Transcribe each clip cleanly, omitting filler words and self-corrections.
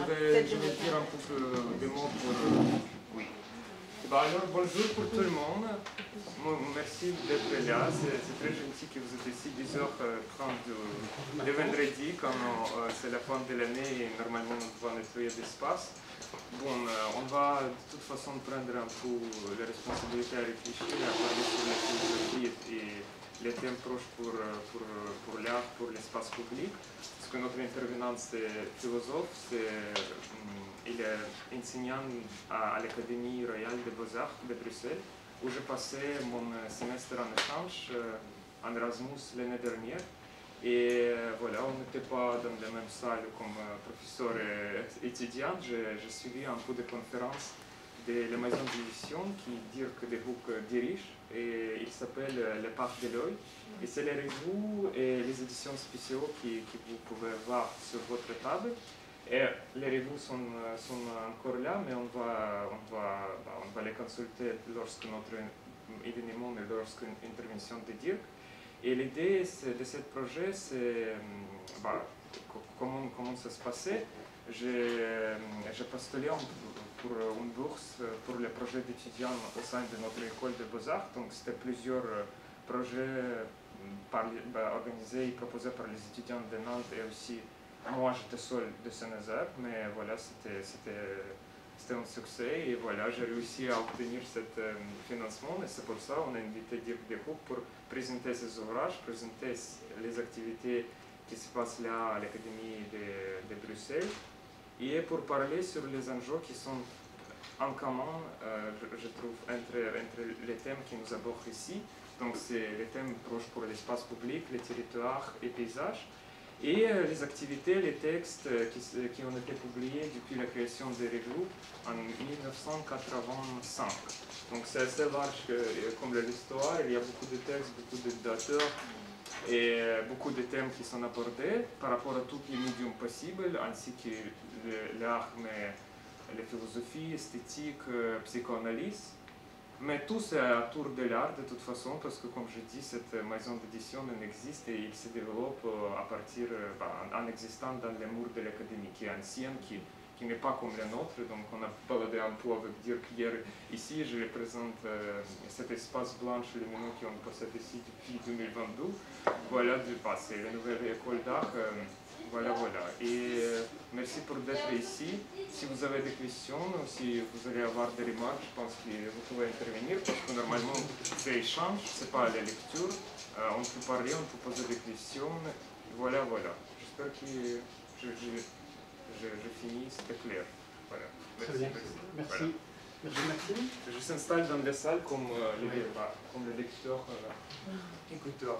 je vais dire un peu de mots pour... oui. Alors, bonjour pour tout le monde. Merci d'être là. C'est très gentil que vous êtes ici 10h30 de vendredi, quand c'est la fin de l'année et normalement on va nettoyer l'espace. Bon, on va de toute façon prendre un peu la responsabilité à réfléchir, à parler sur la philosophie et les thèmes proches pour l'art, pour l'espace public. Parce que notre intervenant, c'est philosophe, il est enseignant à l'Académie royale des beaux-arts de Bruxelles, où j'ai passé mon semestre en échange en Erasmus l'année dernière. Et voilà, on n'était pas dans la même salle comme professeur et étudiant. J'ai suivi un peu de conférences de la maison d'édition qui dit que des books dirige, et il s'appelle Le Parc de l'Œil. Et c'est les revues et les éditions spéciaux que vous pouvez voir sur votre table. Et les revues sont encore là, mais on va les consulter lorsque notre événement et lorsque l'intervention de Dirk. Et l'idée de ce projet, c'est comment ça se passait. J'ai postulé pour une bourse pour les projets d'étudiants au sein de notre école de Beaux-Arts. Donc c'était plusieurs projets organisés et proposés par les étudiants de Nantes et aussi moi j'étais seul de Saint-Nazaire, mais voilà, c'était un succès et voilà, j'ai réussi à obtenir ce financement et c'est pour ça qu'on a invité Dirk De Hoop pour présenter ses ouvrages, présenter les activités qui se passent là à l'Académie de Bruxelles et pour parler sur les enjeux qui sont en commun, je trouve, entre les thèmes qui nous abordent ici. Donc c'est les thèmes proches pour l'espace public, les territoires et paysages. Et les activités, les textes qui ont été publiés depuis la création des revues en 1985. Donc c'est assez large comme l'histoire, il y a beaucoup de textes, beaucoup de dateurs et beaucoup de thèmes qui sont abordés par rapport à tous les médiums possibles, ainsi que l'art, mais la philosophie, l'esthétique, psychanalyse. Mais tout c'est autour de l'art de toute façon, parce que comme je dis, cette maison d'édition existe et il se développe à partir, en existant dans les murs de l'Académie, qui est ancienne, qui n'est pas comme la nôtre. Donc on a baladé un peu avec Dirk hier ici, je représente cet espace blanc lumineux qu'on possède ici depuis 2022. Voilà, c'est la nouvelle école d'art. Voilà. Et merci pour d'être ici. Si vous avez des questions, si vous allez avoir des remarques, je pense que vous pouvez intervenir, parce que normalement, c'est échange, c'est pas la lecture. On peut parler, on peut poser des questions. Voilà. J'espère que je finis, c'était clair. Voilà. Merci. Voilà. Merci Maxime. Je s'installe dans la salle comme le lecteur, écouteur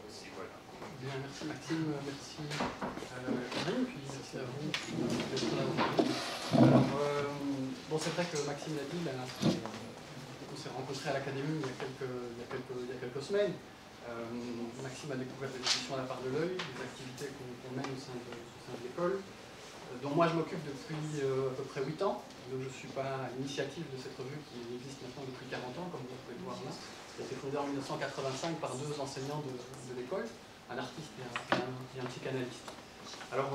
aussi. Voilà. Bien, merci Maxime, merci Karine, puis merci à vous d'être là aujourd'hui. Alors, c'est vrai que Maxime l'a dit, on s'est rencontrés à l'Académie il y a quelques semaines. Maxime a découvert les éditions à la part de l'œil, les activités qu'on mène au sein de l'école, dont moi je m'occupe depuis à peu près 8 ans. Donc je ne suis pas à l'initiative de cette revue qui existe maintenant depuis 40 ans, comme vous pouvez le voir là. Elle a été fondée en 1985 par 2 enseignants de l'école, un artiste et un psychanalyste. Alors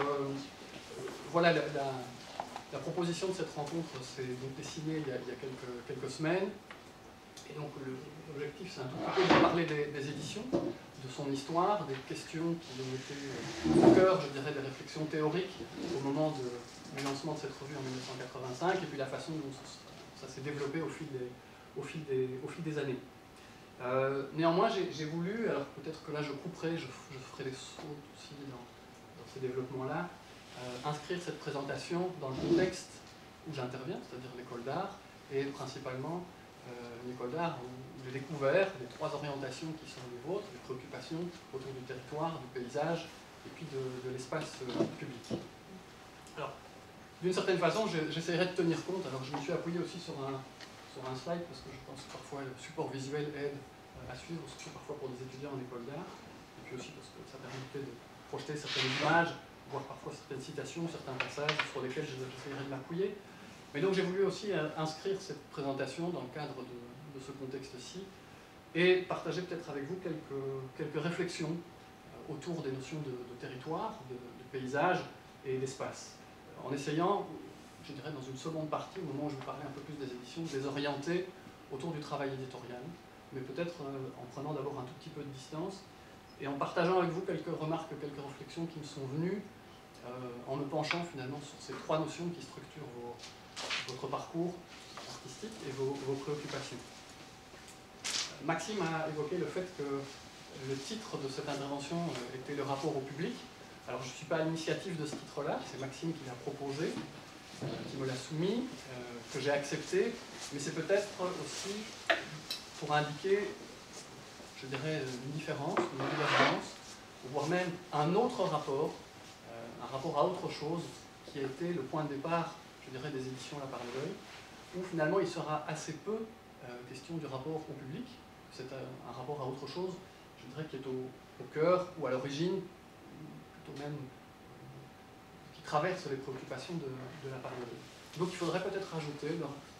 voilà, la proposition de cette rencontre s'est donc dessinée il y a quelques semaines. Et donc l'objectif, c'est un tout petit peu de parler des éditions, de son histoire, des questions qui ont été au cœur, je dirais, des réflexions théoriques au moment du lancement de cette revue en 1985, et puis la façon dont ça s'est développé au fil des années. Néanmoins, j'ai voulu, alors peut-être que là je couperai, je ferai des sauts aussi dans ces développements-là, inscrire cette présentation dans le contexte où j'interviens, c'est-à-dire l'école d'art, et principalement une école d'art où j'ai découvert les 3 orientations qui sont les vôtres, les préoccupations autour du territoire, du paysage, et puis de l'espace public. Alors, d'une certaine façon, j'essaierai de tenir compte, alors je me suis appuyé aussi sur un slide, parce que je pense que parfois le support visuel aide à suivre, surtout parfois pour des étudiants en école d'art, et puis aussi parce que ça permettait de projeter certaines images, voire parfois certaines citations, certains passages sur lesquels j'essaierai de m'appuyer. Mais donc j'ai voulu aussi inscrire cette présentation dans le cadre de ce contexte-ci, et partager peut-être avec vous quelques réflexions autour des notions de territoire, de paysage et d'espace. en essayant, je dirais dans une seconde partie, au moment où je vous parlais un peu plus des éditions, de les orienter autour du travail éditorial, mais peut-être en prenant d'abord un tout petit peu de distance, et en partageant avec vous quelques remarques, quelques réflexions qui me sont venues, en me penchant finalement sur ces trois notions qui structurent votre parcours artistique et vos préoccupations. Maxime a évoqué le fait que le titre de cette intervention était le rapport au public. Alors je ne suis pas à l'initiative de ce titre-là, c'est Maxime qui l'a proposé, qui me l'a soumis, que j'ai accepté, mais c'est peut-être aussi pour indiquer, je dirais, une différence, une divergence, voire même un autre rapport, un rapport à autre chose, qui a été le point de départ, je dirais, des éditions La Part de l'Œil, où finalement il sera assez peu question du rapport au public. C'est un rapport à autre chose, je dirais, qui est au cœur ou à l'origine, plutôt même qui traverse les préoccupations de La Part de l'Œil. Donc il faudrait peut-être rajouter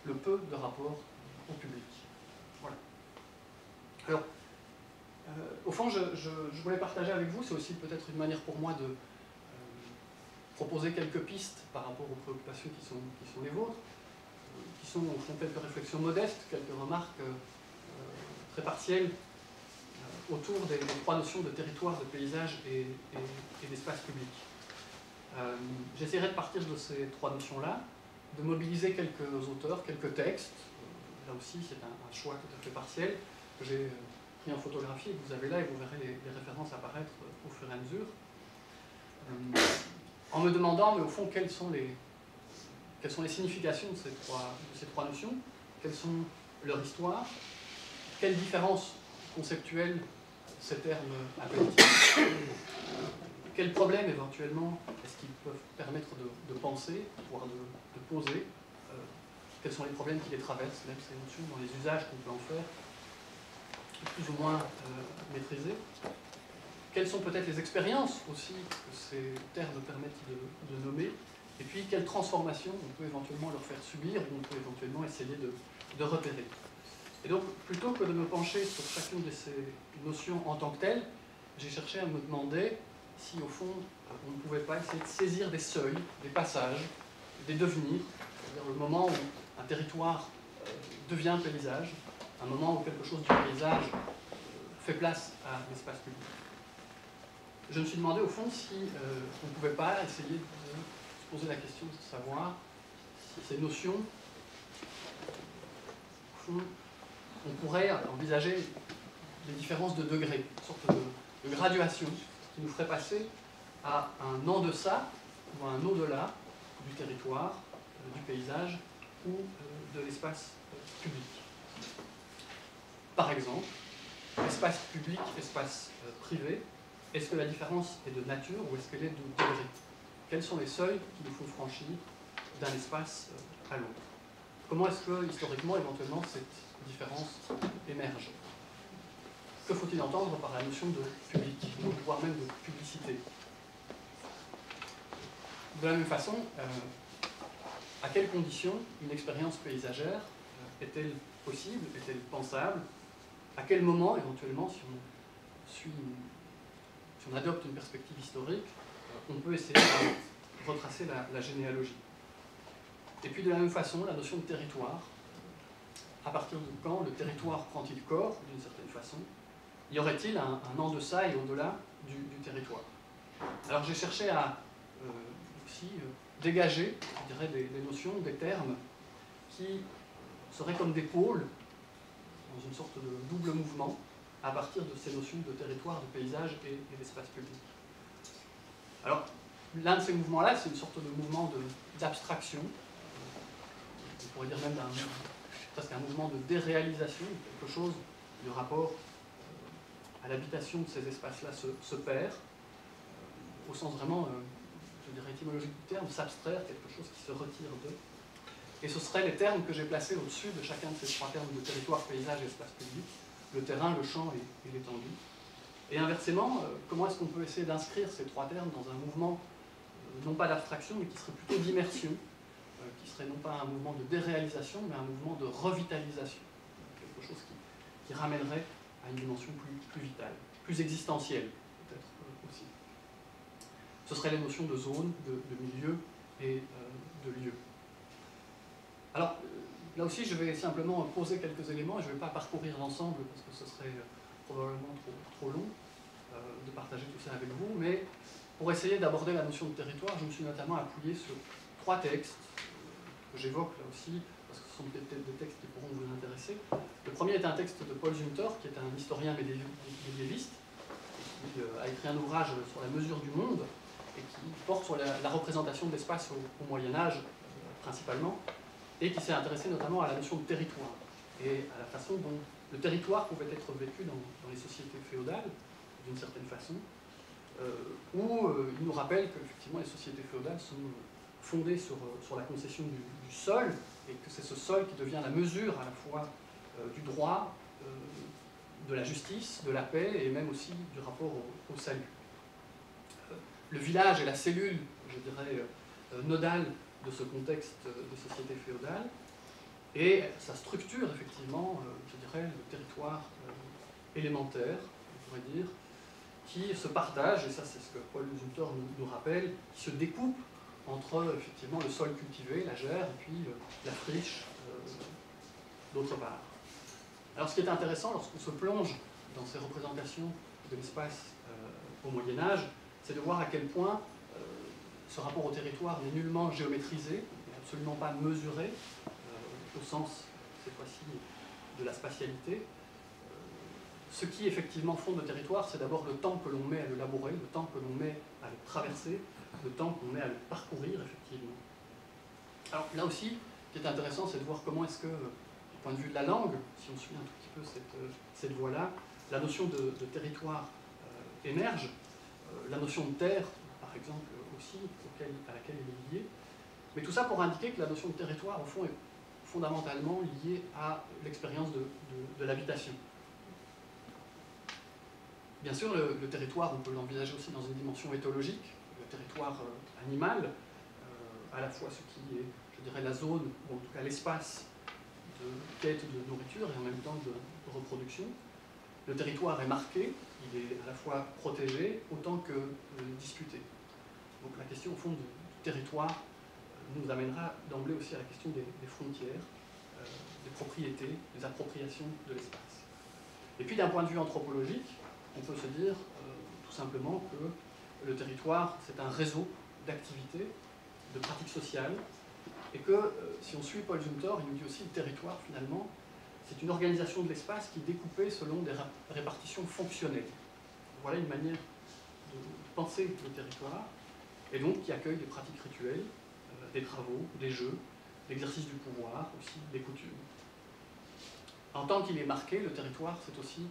le peu de rapport au public. Voilà. Alors, au fond, je voulais partager avec vous, c'est aussi peut-être une manière pour moi de proposer quelques pistes par rapport aux préoccupations qui sont les vôtres, qui sont au fond quelques réflexions modestes, quelques remarques très partielles autour des trois notions de territoire, de paysage et d'espace public. J'essaierai de partir de ces trois notions-là, de mobiliser quelques auteurs, quelques textes. Là aussi, c'est un choix tout à fait partiel que j'ai pris en photographie et que vous avez là, et vous verrez les références apparaître au fur et à mesure. En me demandant, mais au fond, quelles sont les significations de ces trois notions, quelles sont leur histoire, quelles différences conceptuelles ces termes appellent-ils, quels problèmes éventuellement est-ce qu'ils peuvent permettre de penser, voire de poser, quels sont les problèmes qui les traversent, même ces notions, dans les usages qu'on peut en faire, plus ou moins maîtrisés. Quelles sont peut-être les expériences aussi que ces termes permettent de nommer, et puis quelles transformations on peut éventuellement leur faire subir, ou on peut éventuellement essayer de repérer. Et donc, plutôt que de me pencher sur chacune de ces notions en tant que telles, j'ai cherché à me demander si, au fond, on ne pouvait pas essayer de saisir des seuils, des passages, des devenirs, c'est-à-dire le moment où un territoire devient un paysage, un moment où quelque chose du paysage fait place à l'espace public. Je me suis demandé au fond si on ne pouvait pas essayer de se poser la question de savoir si ces notions, au fond, on pourrait envisager des différences de degrés, une sorte de graduation qui nous ferait passer à un en deçà ou à un au-delà du territoire, du paysage ou de l'espace public. Par exemple, espace public, espace privé, est-ce que la différence est de nature ou est-ce qu'elle est de degré? Quels sont les seuils qu'il nous faut franchir d'un espace à l'autre? Comment est-ce que, historiquement, éventuellement, cette différence émerge? Que faut-il entendre par la notion de public, voire même de publicité? De la même façon, à quelles conditions une expérience paysagère est-elle possible, est-elle pensable? À quel moment, éventuellement, si on adopte une perspective historique, on peut essayer de retracer la généalogie. Et puis de la même façon, la notion de territoire. À partir de quand le territoire prend-il corps, d'une certaine façon? Y aurait-il un en deçà et au-delà du territoire? Alors j'ai cherché à aussi dégager, je dirais, des notions, des termes qui seraient comme des pôles, dans une sorte de double mouvement, à partir de ces notions de territoire, de paysage et d'espace public. Alors, l'un de ces mouvements-là, c'est une sorte de mouvement d'abstraction, on pourrait dire même presque un mouvement de déréalisation, quelque chose, le rapport à l'habitation de ces espaces-là se perd, au sens vraiment, je dirais, étymologique du terme, s'abstraire, quelque chose qui se retire d'eux. Et ce seraient les termes que j'ai placés au-dessus de chacun de ces trois termes de territoire, paysage et espace public, le terrain, le champ et l'étendue. Et inversement, comment est-ce qu'on peut essayer d'inscrire ces trois termes dans un mouvement, non pas d'abstraction, mais qui serait plutôt d'immersion, qui serait non pas un mouvement de déréalisation, mais un mouvement de revitalisation, quelque chose qui ramènerait à une dimension plus vitale, plus existentielle, peut-être aussi. Ce seraient les notions de zone, de milieu et de lieu. Alors, là aussi, je vais simplement poser quelques éléments et je ne vais pas parcourir l'ensemble parce que ce serait probablement trop long de partager tout ça avec vous, mais pour essayer d'aborder la notion de territoire, je me suis notamment appuyé sur 3 textes que j'évoque là aussi, parce que ce sont peut-être des textes qui pourront vous intéresser. Le premier est un texte de Paul Zumthor, qui est un historien médiéviste, qui a écrit un ouvrage sur la mesure du monde, et qui porte sur la représentation de l'espace au Moyen-Âge, principalement, et qui s'est intéressé notamment à la notion de territoire, et à la façon dont le territoire pouvait être vécu dans les sociétés féodales, d'une certaine façon, où il nous rappelle qu'effectivement les sociétés féodales sont fondées sur la concession du sol, et que c'est ce sol qui devient la mesure à la fois du droit, de la justice, de la paix, et même aussi du rapport au salut. Le village est la cellule, je dirais, nodale de ce contexte de société féodale, et ça structure effectivement, je dirais, le territoire élémentaire, on pourrait dire, qui se partage, et ça c'est ce que Paul Zumthor nous rappelle, qui se découpe entre effectivement le sol cultivé, la gerre, et puis la friche d'autre part. Alors ce qui est intéressant lorsqu'on se plonge dans ces représentations de l'espace au Moyen-Âge, c'est de voir à quel point ce rapport au territoire n'est nullement géométrisé, n'est absolument pas mesuré, au sens, cette fois-ci, de la spatialité. Ce qui effectivement fonde le territoire, c'est d'abord le temps que l'on met à le labourer, le temps que l'on met à le traverser, le temps qu'on met à le parcourir, effectivement. Alors là aussi, ce qui est intéressant, c'est de voir comment est-ce que, du point de vue de la langue, si on suit un tout petit peu cette voie-là, la notion de territoire émerge, la notion de terre, par exemple, aussi, à laquelle il est lié. Mais tout ça pour indiquer que la notion de territoire, au fond, est fondamentalement liée à l'expérience de l'habitation. Bien sûr, le territoire, on peut l'envisager aussi dans une dimension éthologique, le territoire animal, à la fois ce qui est, je dirais, la zone, ou en tout cas l'espace de quête de nourriture et en même temps de reproduction. Le territoire est marqué, il est à la fois protégé autant que disputé. Donc la question au fond du territoire nous amènera d'emblée aussi à la question des frontières, des propriétés, des appropriations de l'espace. Et puis d'un point de vue anthropologique, on peut se dire tout simplement que le territoire, c'est un réseau d'activités, de pratiques sociales, et que si on suit Paul Zumthor, il nous dit aussi le territoire, finalement, c'est une organisation de l'espace qui est découpée selon des répartitions fonctionnelles. Voilà une manière de penser le territoire, et donc qui accueille des pratiques rituelles, des travaux, des jeux, l'exercice du pouvoir, aussi des coutumes. En tant qu'il est marqué, le territoire, c'est aussi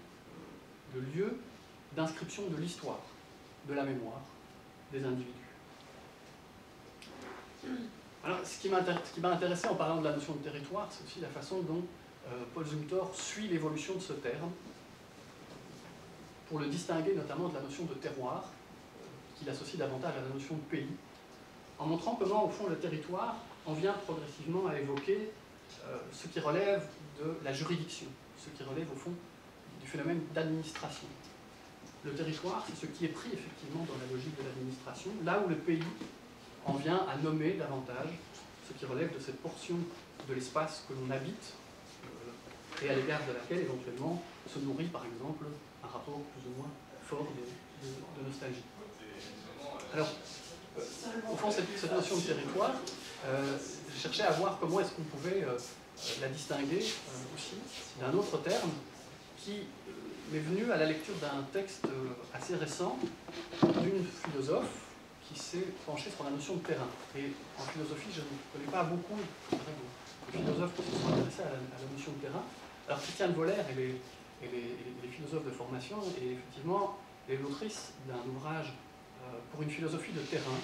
le lieu d'inscription de l'histoire, de la mémoire, des individus. Alors, ce qui m'a intéressé en parlant de la notion de territoire, c'est aussi la façon dont Paul Zumthor suit l'évolution de ce terme, pour le distinguer notamment de la notion de terroir, qu'il associe davantage à la notion de pays, en montrant comment, au fond, le territoire en vient progressivement à évoquer ce qui relève de la juridiction, ce qui relève, au fond, du phénomène d'administration. Le territoire, c'est ce qui est pris, effectivement, dans la logique de l'administration, là où le pays en vient à nommer davantage ce qui relève de cette portion de l'espace que l'on habite et à l'égard de laquelle, éventuellement, se nourrit, par exemple, un rapport plus ou moins fort de nostalgie. Alors, au fond, cette notion de territoire, je cherchais à voir comment est-ce qu'on pouvait la distinguer aussi d'un autre terme qui m'est venu à la lecture d'un texte assez récent d'une philosophe qui s'est penchée sur la notion de terrain. Et en philosophie, je ne connais pas beaucoup de philosophes qui se sont intéressés à la notion de terrain. Alors, Christiane Voller, elle est philosophe de formation, et effectivement, elle est l'autrice d'un ouvrage pour une philosophie de terrain,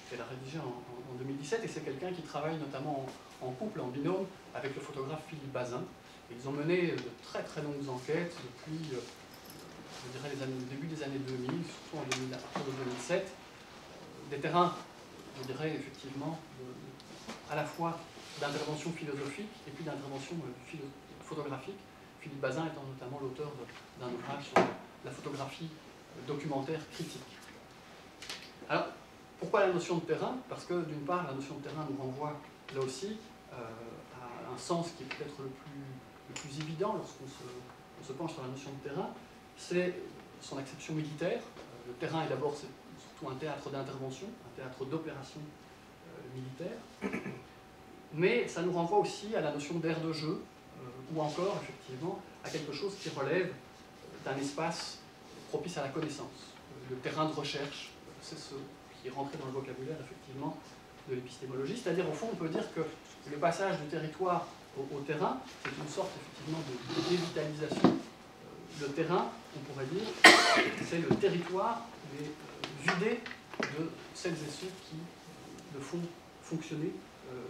qu'elle a rédigé en 2017, et c'est quelqu'un qui travaille notamment en couple, en binôme, avec le photographe Philippe Bazin. Et ils ont mené de très très longues enquêtes depuis, je dirais, le début des années 2000, surtout à partir de 2007, des terrains, je dirais, effectivement, à la fois d'intervention philosophique et puis d'intervention photographique, Philippe Bazin étant notamment l'auteur d'un ouvrage sur la photographie documentaire critique. Alors, Pourquoi la notion de terrain? Parce que d'une part, la notion de terrain nous renvoie là aussi à un sens qui est peut-être le plus évident lorsqu'on se penche sur la notion de terrain, c'est son acception militaire. Le terrain est d'abord surtout un théâtre d'intervention, un théâtre d'opération militaire, mais ça nous renvoie aussi à la notion d'aire de jeu, ou encore, effectivement, à quelque chose qui relève d'un espace propice à la connaissance. Le terrain de recherche, c'est ce qui est rentré dans le vocabulaire, effectivement, de l'épistémologie. C'est-à-dire, au fond, on peut dire que le passage du territoire au terrain, c'est une sorte, effectivement, de dévitalisation. Le terrain, on pourrait dire, c'est le territoire, mais vidé de celles et ceux qui le font fonctionner,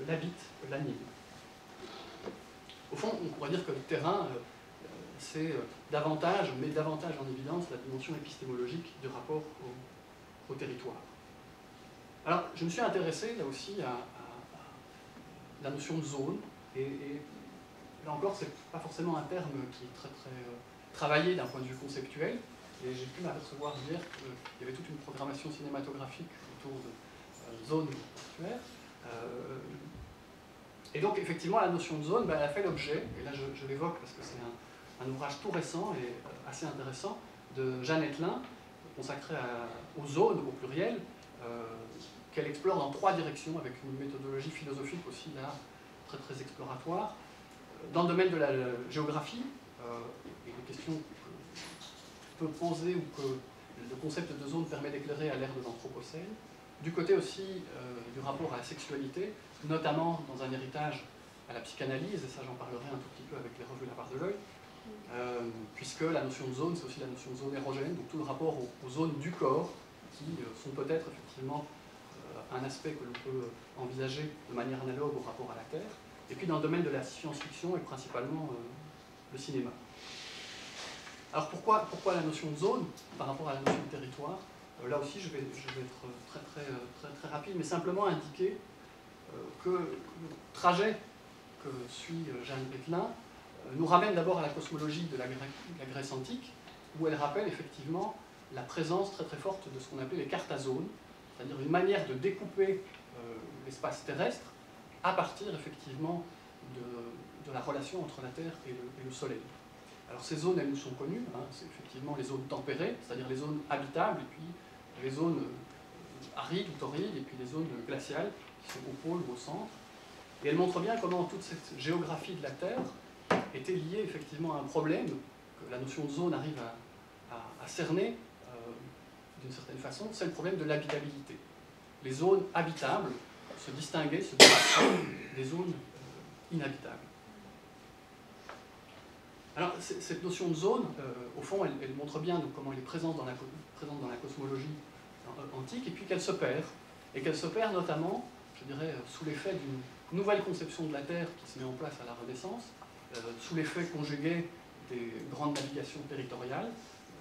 l'habitent, l'animent. Au fond, on pourrait dire que le terrain, c'est davantage, met davantage en évidence la dimension épistémologique du rapport au territoire. Alors, je me suis intéressé là aussi à la notion de zone, et là encore, c'est pas forcément un terme qui est très travaillé d'un point de vue conceptuel, et j'ai pu m'apercevoir hier qu'il y avait toute une programmation cinématographique autour de zones portuaires. Et donc, effectivement, la notion de zone, elle a fait l'objet, et là je l'évoque parce que c'est un ouvrage tout récent et assez intéressant, de Jeanne Ettelin, consacré aux zones au pluriel, qu'elle explore dans 3 directions, avec une méthodologie philosophique aussi là, très exploratoire. Dans le domaine de la géographie, et les questions que peut poser ou que le concept de zone permet d'éclairer à l'ère de l'Anthropocène. Du côté aussi du rapport à la sexualité, notamment dans un héritage à la psychanalyse, et ça j'en parlerai un tout petit peu avec les revues La Part de l'œil, puisque la notion de zone, c'est aussi la notion de zone érogène, donc tout le rapport aux zones du corps, qui sont peut-être effectivement un aspect que l'on peut envisager de manière analogue au rapport à la Terre, et puis dans le domaine de la science-fiction et principalement le cinéma. Alors pourquoi la notion de zone par rapport à la notion de territoire? Là aussi je vais être très rapide, mais simplement indiquer que le trajet que suit Jeanne Ettelin nous ramène d'abord à la cosmologie de la Grèce antique, où elle rappelle effectivement la présence très forte de ce qu'on appelait les cartes à zones, c'est-à-dire une manière de découper l'espace terrestre à partir effectivement de la relation entre la Terre et le Soleil. Alors ces zones, elles nous sont connues, hein, c'est effectivement les zones tempérées, c'est-à-dire les zones habitables, et puis les zones arides ou torrides, et puis les zones glaciales, qui sont au pôle ou au centre. Et elles montrent bien comment toute cette géographie de la Terre était liée effectivement à un problème que la notion de zone arrive à cerner d'une certaine façon, c'est le problème de l'habitabilité. Les zones habitables se distinguaient, se démarquaient des zones inhabitables. Alors, cette notion de zone, au fond, elle montre bien donc, comment elle est présente dans la cosmologie antique, et puis qu'elle se perd. Et qu'elle se perd notamment, je dirais, sous l'effet d'une nouvelle conception de la Terre qui se met en place à la Renaissance, sous l'effet conjugué des grandes navigations territoriales,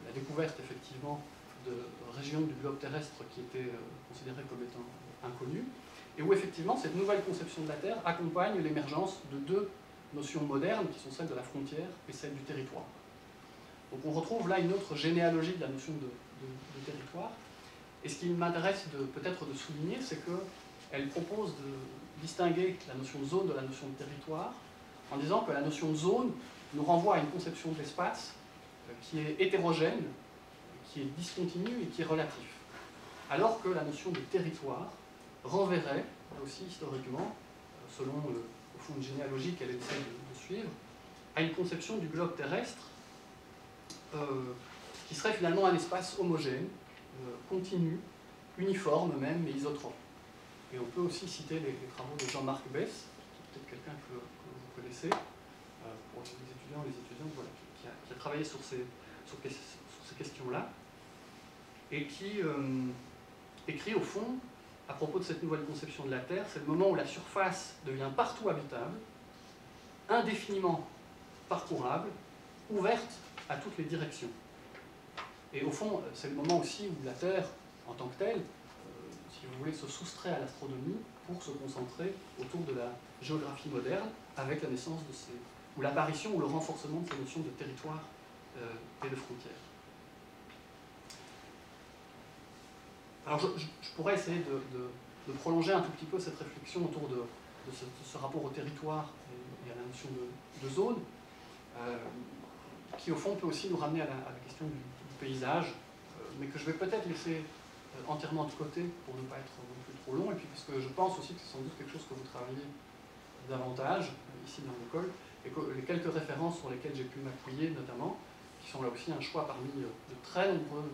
la découverte effectivement de régions du globe terrestre qui étaient considérées comme étant inconnues, et où effectivement cette nouvelle conception de la Terre accompagne l'émergence de 2 notions modernes qui sont celles de la frontière et celle du territoire. Donc on retrouve là une autre généalogie de la notion de territoire, et ce qui m'intéresse peut-être de souligner, c'est qu'elle propose de distinguer la notion de zone de la notion de territoire, en disant que la notion de zone nous renvoie à une conception de l'espace qui est hétérogène, qui est discontinu et qui est relatif. Alors que la notion de territoire renverrait, là aussi historiquement, selon au fond une généalogie qu'elle essaie de suivre, à une conception du globe terrestre qui serait finalement un espace homogène, continu, uniforme même, mais isotrope. Et on peut aussi citer les travaux de Jean-Marc Bess, qui est peut-être quelqu'un que vous connaissez, pour les étudiants et les étudiantes, voilà, qui a travaillé sur ces questions-là, et qui écrit au fond, à propos de cette nouvelle conception de la Terre, c'est le moment où la surface devient partout habitable, indéfiniment parcourable, ouverte à toutes les directions. Et au fond, c'est le moment aussi où la Terre, en tant que telle, si vous voulez, se soustrait à l'astronomie pour se concentrer autour de la géographie moderne, avec la naissance de ces, ou l'apparition ou le renforcement de ces notions de territoire et de frontières. Alors je pourrais essayer de prolonger un tout petit peu cette réflexion autour de ce rapport au territoire et à la notion de zone, qui au fond peut aussi nous ramener à la question du paysage, mais que je vais peut-être laisser entièrement de côté pour ne pas être non plus trop long, et puis parce que je pense aussi que c'est sans doute quelque chose que vous travaillez davantage ici dans l'école, et que les quelques références sur lesquelles j'ai pu m'appuyer notamment, qui sont là aussi un choix parmi de très nombreux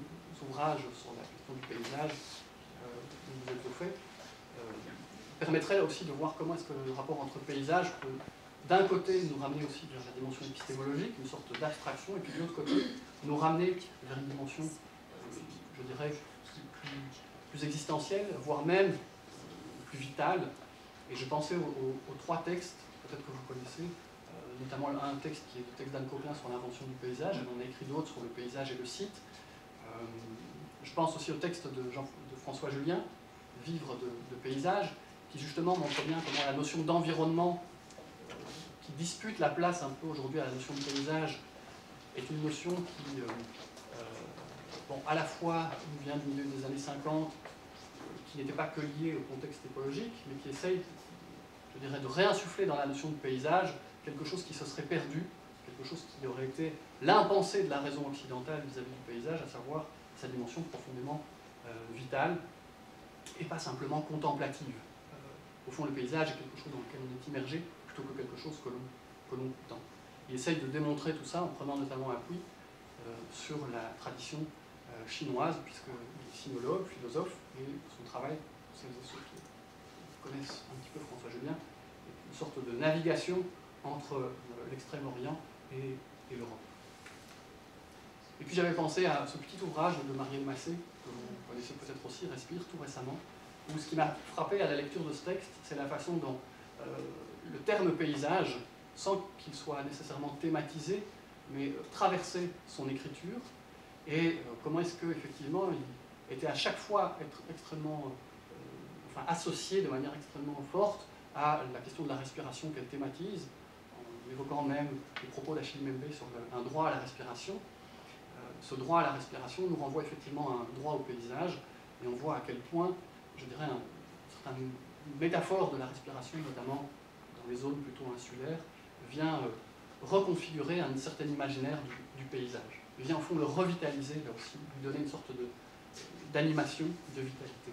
ouvrages sur la question du paysage dont vous êtes au fait, permettrait aussi de voir comment est-ce que le rapport entre paysage peut d'un côté nous ramener aussi vers la dimension épistémologique, une sorte d'abstraction, et puis de l'autre côté nous ramener vers une dimension, je dirais, plus existentielle, voire même plus vitale. Et je pensais aux trois textes, peut-être que vous connaissez, notamment un texte qui est le texte d'Anne Coquelin sur l'invention du paysage, elle en a écrit d'autres sur le paysage et le site. Je pense aussi au texte de François Julien, Vivre de paysage, qui justement montre bien comment la notion d'environnement, qui dispute la place un peu aujourd'hui à la notion de paysage, est une notion qui, bon, à la fois nous vient du milieu des années 50, qui n'était pas que liée au contexte écologique, mais qui essaye, je dirais, de réinsuffler dans la notion de paysage quelque chose qui se serait perdu, quelque chose qui aurait été l'impensé de la raison occidentale vis-à-vis du paysage, à savoir sa dimension profondément vitale, et pas simplement contemplative. Au fond, le paysage est quelque chose dans lequel on est immergé, plutôt que quelque chose que l'on tend. Il essaye de démontrer tout ça en prenant notamment appui sur la tradition chinoise, puisqu'il est sinologue, philosophe, et son travail, pour celles et ceux qui connaissent un petit peu François Julien, est une sorte de navigation entre l'Extrême-Orient et l'Europe. Et puis j'avais pensé à ce petit ouvrage de Marielle Massé, que vous connaissez peut-être aussi, Respire, tout récemment, où ce qui m'a frappé à la lecture de ce texte, c'est la façon dont le terme paysage, sans qu'il soit nécessairement thématisé, mais traversait son écriture, et comment est-ce qu'effectivement il était à chaque fois extrêmement, enfin, associé de manière extrêmement forte à la question de la respiration qu'elle thématise, en évoquant même les propos d'Achille Mbembe sur un droit à la respiration. Ce droit à la respiration nous renvoie effectivement à un droit au paysage, et on voit à quel point, je dirais, une métaphore de la respiration, notamment dans les zones plutôt insulaires, vient reconfigurer un certain imaginaire du paysage. Il vient au fond le revitaliser, là aussi, lui donner une sorte d'animation, de vitalité.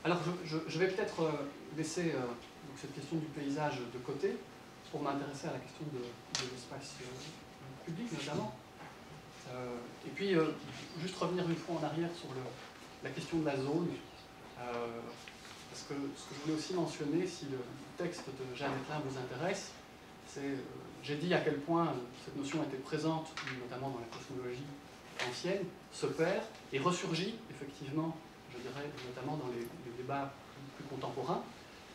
Alors je vais peut-être laisser donc cette question du paysage de côté, pour m'intéresser à la question de l'espace public notamment. Et puis juste revenir une fois en arrière sur la question de la zone, parce que ce que je voulais aussi mentionner, si le texte de Jeanne Etlin vous intéresse, c'est, j'ai dit à quel point cette notion était présente, notamment dans la cosmologie ancienne, se perd et ressurgit effectivement, je dirais, notamment dans les débats plus contemporains,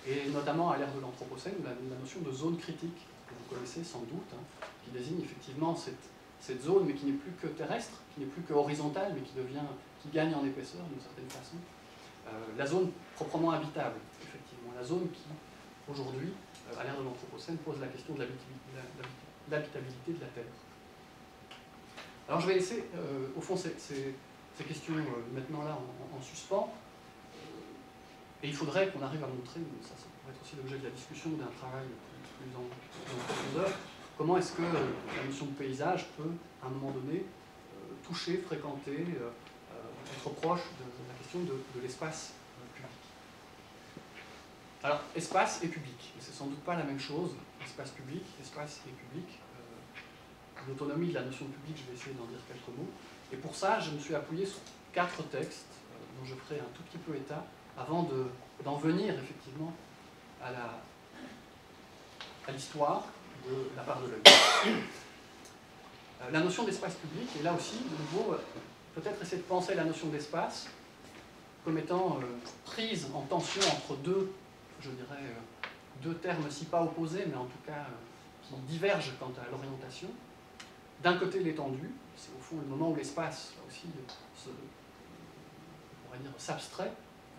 et notamment à l'ère de l'Anthropocène, la notion de zone critique, que vous connaissez sans doute, hein, qui désigne effectivement cette zone, mais qui n'est plus que terrestre, qui n'est plus que horizontale, mais qui gagne en épaisseur d'une certaine façon. La zone proprement habitable, effectivement, la zone qui, aujourd'hui, à l'ère de l'Anthropocène, pose la question de l'habitabilité de la Terre. Alors je vais laisser, au fond, ces questions maintenant là en suspens, et il faudrait qu'on arrive à montrer, ça pourrait être aussi l'objet de la discussion, d'un travail plus en profondeur, comment est-ce que la notion de paysage peut, à un moment donné, toucher, fréquenter, être proche de la question de l'espace public. Alors, espace et public, c'est sans doute pas la même chose, espace public, espace et public. L'autonomie de la notion de public, je vais essayer d'en dire quelques mots. Et pour ça, je me suis appuyé sur 4 textes, dont je ferai un tout petit peu état, avant d'en venir effectivement à l'histoire de la part de l'œil. La notion d'espace public, et là aussi, de nouveau, peut-être essayer de penser la notion d'espace comme étant prise en tension entre je dirais, deux termes, si pas opposés, mais en tout cas qui divergent quant à l'orientation. D'un côté, l'étendue, c'est au fond le moment où l'espace, là aussi, on pourrait dire, s'abstrait.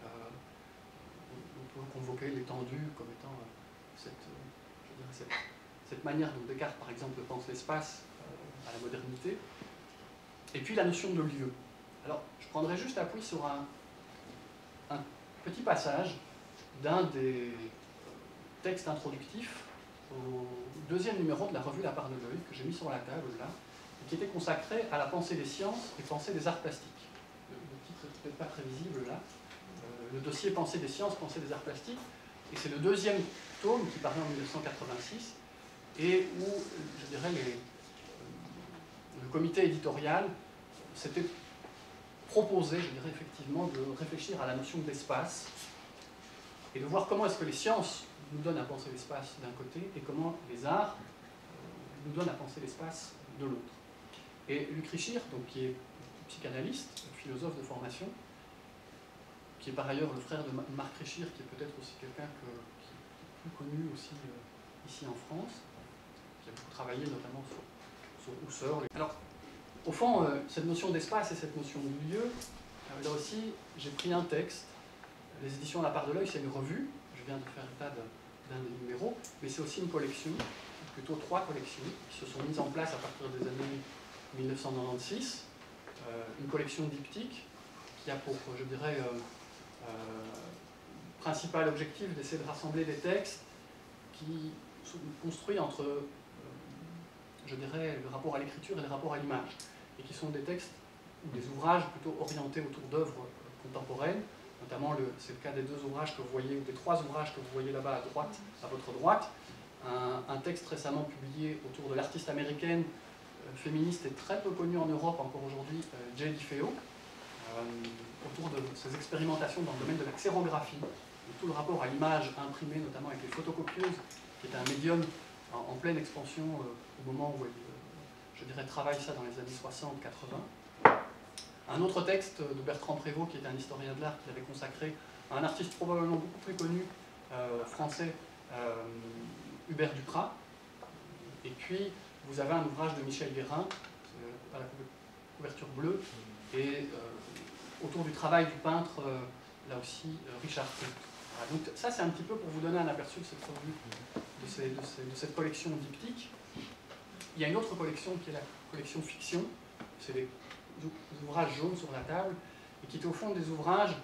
On peut convoquer l'étendue comme étant cette manière dont Descartes, par exemple, pense l'espace à la modernité. Et puis la notion de lieu. Alors, je prendrai juste appui sur un petit passage d'un des textes introductifs au deuxième numéro de la revue La Part de l'Œil, que j'ai mis sur la table là, et qui était consacré à la pensée des sciences et pensée des arts plastiques. Le titre n'est peut-être pas très visible là. Le dossier Pensée des sciences, pensée des arts plastiques, et c'est le deuxième tome qui paraît en 1986, et où, je dirais, le comité éditorial s'était proposé, je dirais effectivement, de réfléchir à la notion d'espace et de voir comment est-ce que les sciences nous donnent à penser l'espace d'un côté et comment les arts nous donnent à penser l'espace de l'autre. Et Luc Richir, donc, qui est psychanalyste, philosophe de formation, qui est par ailleurs le frère de Marc Richir, qui est peut-être aussi quelqu'un qui est plus connu aussi ici en France, qui a beaucoup travaillé notamment sur Husserl. Alors, au fond, cette notion d'espace et cette notion de lieu, là aussi, j'ai pris un texte. Les éditions La Part de l'Œil, c'est une revue. Je viens de faire état d'un des numéros, mais c'est aussi une collection, plutôt 3 collections, qui se sont mises en place à partir des années 1996. Une collection diptyque qui a pour, je dirais, principal objectif d'essayer de rassembler des textes qui sont construits entre, je dirais, le rapport à l'écriture et le rapport à l'image, et qui sont des textes ou des ouvrages plutôt orientés autour d'œuvres contemporaines, notamment, c'est le cas des 2 ouvrages que vous voyez, ou des 3 ouvrages que vous voyez là-bas à droite, à votre droite, un texte récemment publié autour de l'artiste américaine féministe et très peu connue en Europe encore aujourd'hui, J.D. Feo, autour de ses expérimentations dans le domaine de la xérographie, et tout le rapport à l'image imprimée, notamment avec les photocopieuses, qui est un médium en pleine expansion au moment où elle, je dirais, travaille ça dans les années 60-80. Un autre texte de Bertrand Prévost, qui est un historien de l'art, qui l'avait consacré à un artiste probablement beaucoup plus connu, français, Hubert Duprat. Et puis, vous avez un ouvrage de Michel Guérin, à la couverture bleue, et autour du travail du peintre, là aussi, Richard Coe. Voilà, donc ça, c'est un petit peu pour vous donner un aperçu de cette revue, de cette collection diptyque. Il y a une autre collection qui est la collection fiction, c'est des ouvrages jaunes sur la table, et qui est au fond des ouvrages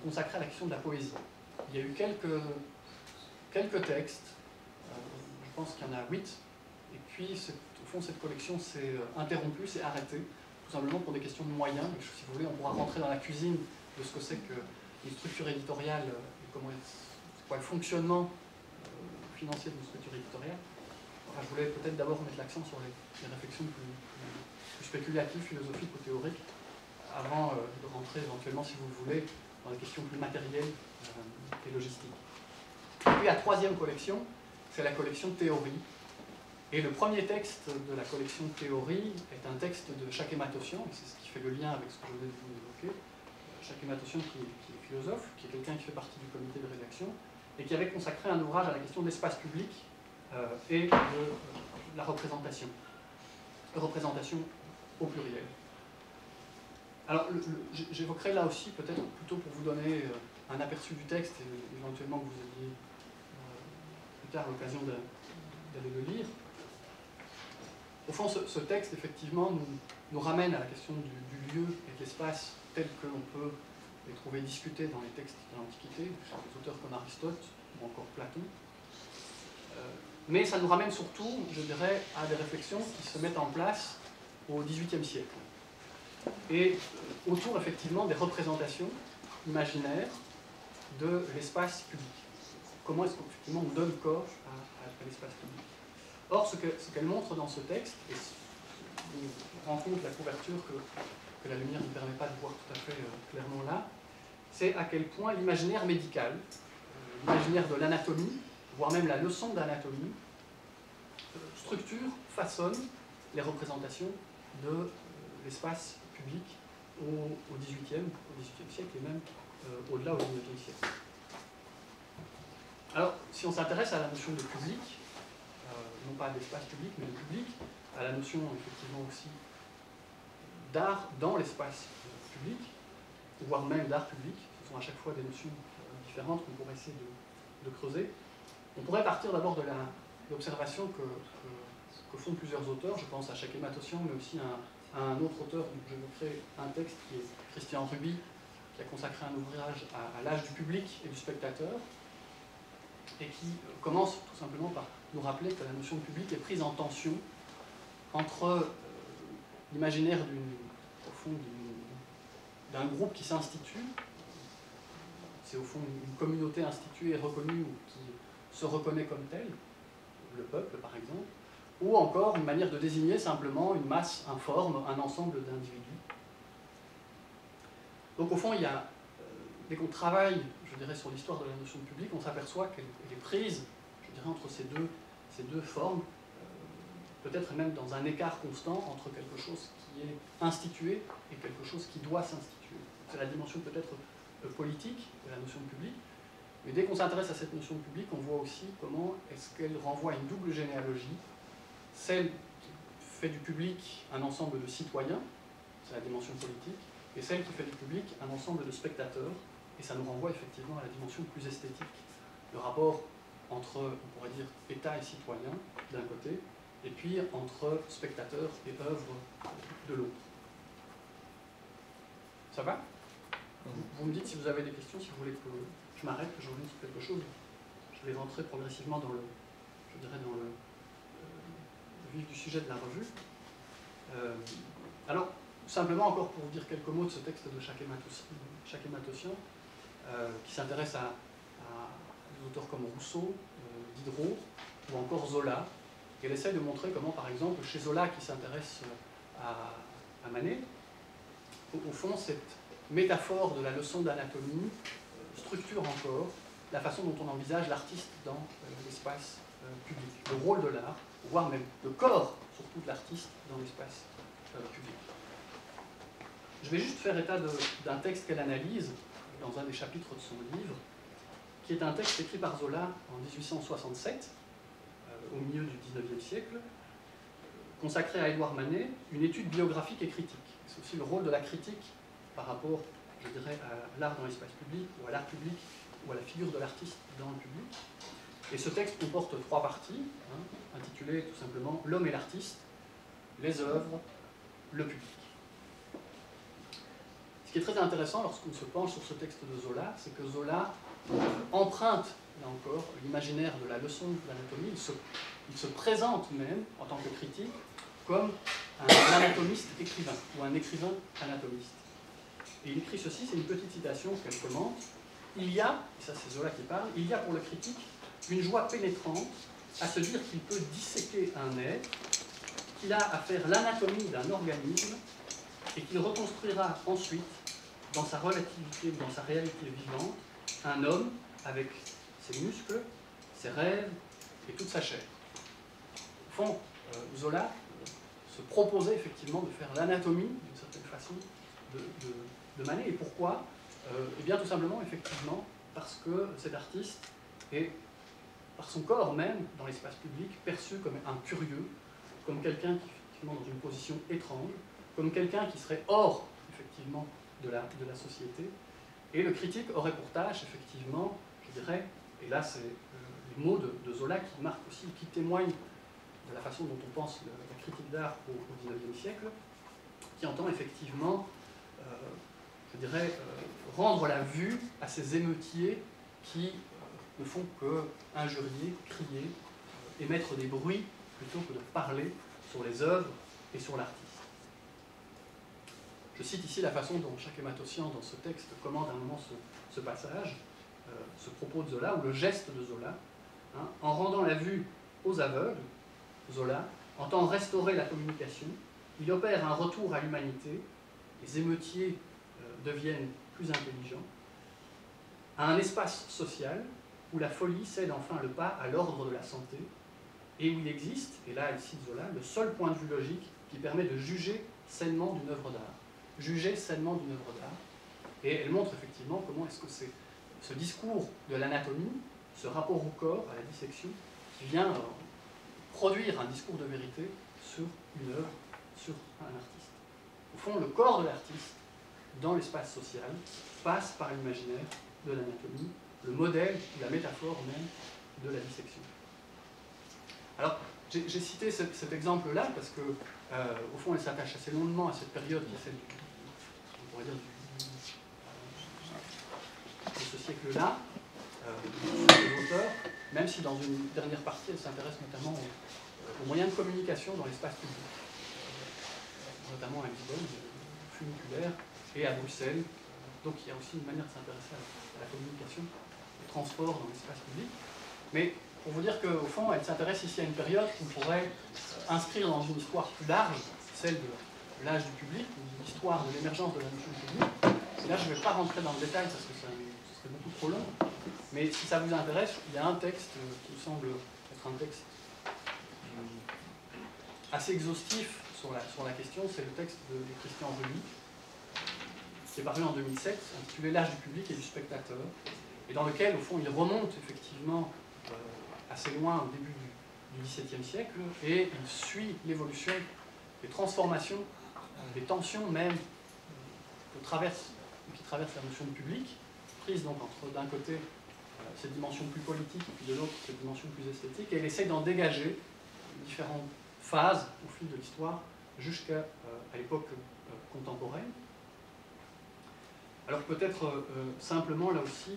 consacrés à la question de la poésie. Il y a eu quelques textes, je pense qu'il y en a 8, et puis au fond cette collection s'est interrompue, s'est arrêtée, tout simplement pour des questions de moyens. Et si vous voulez, on pourra rentrer dans la cuisine de ce que c'est qu'une structure éditoriale, et c'est quoi le fonctionnement financier d'une structure éditoriale. Enfin, je voulais peut-être d'abord mettre l'accent sur les réflexions plus spéculatives, philosophiques ou théoriques, avant de rentrer éventuellement, si vous le voulez, dans les questions plus matérielles et logistiques. Et puis la 3e collection, c'est la collection théorie. Et le premier texte de la collection théorie est un texte de Jacques Matossian, et c'est ce qui fait le lien avec ce que je venais de vous évoquer. Jacques Matossian, qui est philosophe, qui est quelqu'un qui fait partie du comité de rédaction, et qui avait consacré un ouvrage à la question de l'espace public et de la représentation. Représentation au pluriel. Alors, j'évoquerai là aussi, peut-être plutôt pour vous donner un aperçu du texte, et éventuellement que vous ayez plus tard l'occasion d'aller le lire. Au fond, ce texte, effectivement, nous ramène à la question du lieu et de l'espace tel que l'on peut les trouver discutés dans les textes de l'Antiquité, chez des auteurs comme Aristote ou encore Platon. Mais ça nous ramène surtout, je dirais, à des réflexions qui se mettent en place au XVIIIe siècle. Et autour, effectivement, des représentations imaginaires de l'espace public. Comment est-ce qu'effectivement on donne corps à l'espace public? Or, ce qu'elle montre dans ce texte, et on rend compte la couverture que la lumière ne permet pas de voir tout à fait clairement là, c'est à quel point l'imaginaire médical, l'imaginaire de l'anatomie, voire même la leçon d'anatomie, structure, façonne les représentations de l'espace public au XVIIIe siècle et même au-delà au XIXe siècle. Alors, si on s'intéresse à la notion de public, non pas d'espace public, mais de public, à la notion effectivement aussi d'art dans l'espace public, voire même d'art public, ce sont à chaque fois des notions différentes qu'on pourrait essayer de creuser. On pourrait partir d'abord de l'observation que font plusieurs auteurs, je pense à Jacques Matossian, mais aussi à un autre auteur, donc j'évoquerai un texte qui est Christian Ruby, qui a consacré un ouvrage à l'âge du public et du spectateur, et qui commence tout simplement par nous rappeler que la notion de public est prise en tension entre l'imaginaire d'un groupe qui s'institue, c'est au fond une communauté instituée et reconnue ou qui se reconnaît comme telle, le peuple par exemple, ou encore une manière de désigner simplement une masse informe, un ensemble d'individus. Donc au fond, il y a, dès qu'on travaille, je dirais, sur l'histoire de la notion de public, on s'aperçoit qu'elle est prise, je dirais, entre ces deux formes, peut-être même dans un écart constant entre quelque chose qui est institué et quelque chose qui doit s'instituer. C'est la dimension peut-être politique de la notion de public, mais dès qu'on s'intéresse à cette notion de public, on voit aussi comment est-ce qu'elle renvoie à une double généalogie, celle qui fait du public un ensemble de citoyens, c'est la dimension politique, et celle qui fait du public un ensemble de spectateurs, et ça nous renvoie effectivement à la dimension plus esthétique, le rapport entre, on pourrait dire, État et citoyen d'un côté, et puis entre spectateurs et œuvres de l'autre. Ça va ? Vous me dites si vous avez des questions, si vous voulez que je m'arrête, que je revienne sur quelque chose. Je vais rentrer progressivement dans le vif du sujet de la revue. Alors, simplement encore pour vous dire quelques mots de ce texte de Chakematossian, qui s'intéresse à des auteurs comme Rousseau, Diderot, ou encore Zola. Elle essaie de montrer comment, par exemple, chez Zola, qui s'intéresse à Manet, au fond, cette métaphore de la leçon d'anatomie structure encore la façon dont on envisage l'artiste dans l'espace public, le rôle de l'art, voire même le corps, surtout de l'artiste, dans l'espace public. Je vais juste faire état d'un texte qu'elle analyse dans un des chapitres de son livre, qui est un texte écrit par Zola en 1867, au milieu du XIXe siècle, consacré à Édouard Manet, une étude biographique et critique. C'est aussi le rôle de la critique par rapport, je dirais, à l'art dans l'espace public, ou à l'art public, ou à la figure de l'artiste dans le public. Et ce texte comporte 3 parties, intitulées tout simplement « L'homme et l'artiste »,« Les œuvres »,« Le public ». Ce qui est très intéressant lorsqu'on se penche sur ce texte de Zola, c'est que Zola emprunte, là encore, l'imaginaire de la leçon d'anatomie. Il se présente même, en tant que critique, comme un anatomiste écrivain, ou un écrivain anatomiste. Et il écrit ceci, c'est une petite citation qu'elle commente. Il y a, et ça c'est Zola qui parle, il y a pour le critique une joie pénétrante à se dire qu'il peut disséquer un être, qu'il a à faire l'anatomie d'un organisme, et qu'il reconstruira ensuite, dans sa relativité, dans sa réalité vivante, un homme avec ses muscles, ses rêves et toute sa chair. Au fond, Zola se proposait effectivement de faire l'anatomie, d'une certaine façon, de Manet. Et pourquoi ? Eh bien, tout simplement, effectivement, parce que cet artiste est, par son corps même, dans l'espace public, perçu comme un curieux, comme quelqu'un qui, effectivement, dans une position étrange, comme quelqu'un qui serait hors, effectivement, de la société. Et le critique aurait pour tâche, effectivement, je dirais, et là c'est les mots de Zola qui marquent aussi, qui témoignent de la façon dont on pense la critique d'art au XIXe siècle, qui entend effectivement, je dirais, rendre la vue à ces émeutiers qui ne font que injurier, crier, émettre des bruits plutôt que de parler sur les œuvres et sur l'artiste. Je cite ici la façon dont Chakematossian, dans ce texte, commande à un moment ce passage, ce propos de Zola, ou le geste de Zola. En rendant la vue aux aveugles, Zola entend restaurer la communication, il opère un retour à l'humanité, les émeutiers deviennent plus intelligents, à un espace social où la folie cède enfin le pas à l'ordre de la santé, et où il existe, et là il cite Zola, le seul point de vue logique qui permet de juger sainement d'une œuvre d'art. Juger sainement d'une œuvre d'art. Et elle montre effectivement comment est-ce que c'est ce discours de l'anatomie, ce rapport au corps, à la dissection, qui vient produire un discours de vérité sur une œuvre, sur un artiste. Au fond, le corps de l'artiste, dans l'espace social, passe par l'imaginaire de l'anatomie, le modèle ou la métaphore même de la dissection. Alors, j'ai cité cet exemple-là parce que, au fond, elle s'attache assez longuement à cette période qui est celle on pourrait dire, de ce siècle-là, les auteurs, même si dans une dernière partie, elle s'intéresse notamment aux moyens de communication dans l'espace public, notamment à Lisbonne, funiculaire, et à Bruxelles. Donc il y a aussi une manière de s'intéresser à la communication, au transport dans l'espace public. Mais pour vous dire qu'au fond, elle s'intéresse ici à une période qu'on pourrait inscrire dans une histoire plus large, celle de l'âge du public, ou de l'histoire de l'émergence de la notion de public. Et là, je ne vais pas rentrer dans le détail parce que ce serait beaucoup trop long. Mais si ça vous intéresse, il y a un texte qui me semble être un texte assez exhaustif sur la question, c'est le texte de Christian Ruby, qui est paru en 2007, intitulé L'âge du public et du spectateur, et dans lequel, au fond, il remonte effectivement assez loin au début du XVIIe siècle, et il suit l'évolution des transformations, des tensions même qui traversent la notion de public, prise donc entre d'un côté cette dimension plus politique et puis de l'autre cette dimension plus esthétique, et elle essaie d'en dégager différentes phases au fil de l'histoire jusqu'à l'époque contemporaine. Alors peut-être simplement là aussi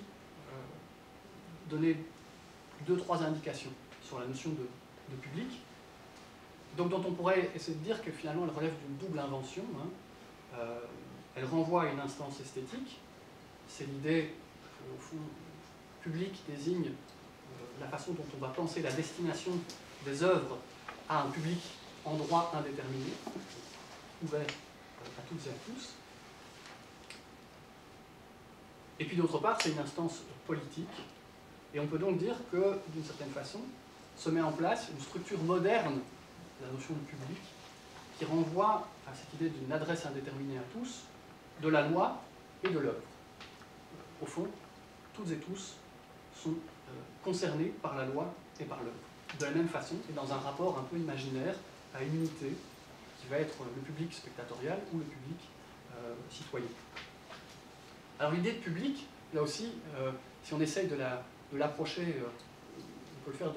donner 2-3 indications sur la notion de public, donc dont on pourrait essayer de dire que finalement elle relève d'une double invention. Elle renvoie à une instance esthétique, c'est l'idée qu'au fond, public désigne la façon dont on va penser la destination des œuvres à un public en droit indéterminé, ouvert à toutes et à tous. Et puis d'autre part, c'est une instance politique, et on peut donc dire que, d'une certaine façon, se met en place une structure moderne de la notion de public, qui renvoie à cette idée d'une adresse indéterminée à tous, de la loi et de l'œuvre. Au fond, toutes et tous sont concernés par la loi et par l'œuvre, de la même façon et dans un rapport un peu imaginaire à une unité qui va être le public spectatorial ou le public citoyen. Alors l'idée de public, là aussi, si on essaye de l'approcher, on peut le faire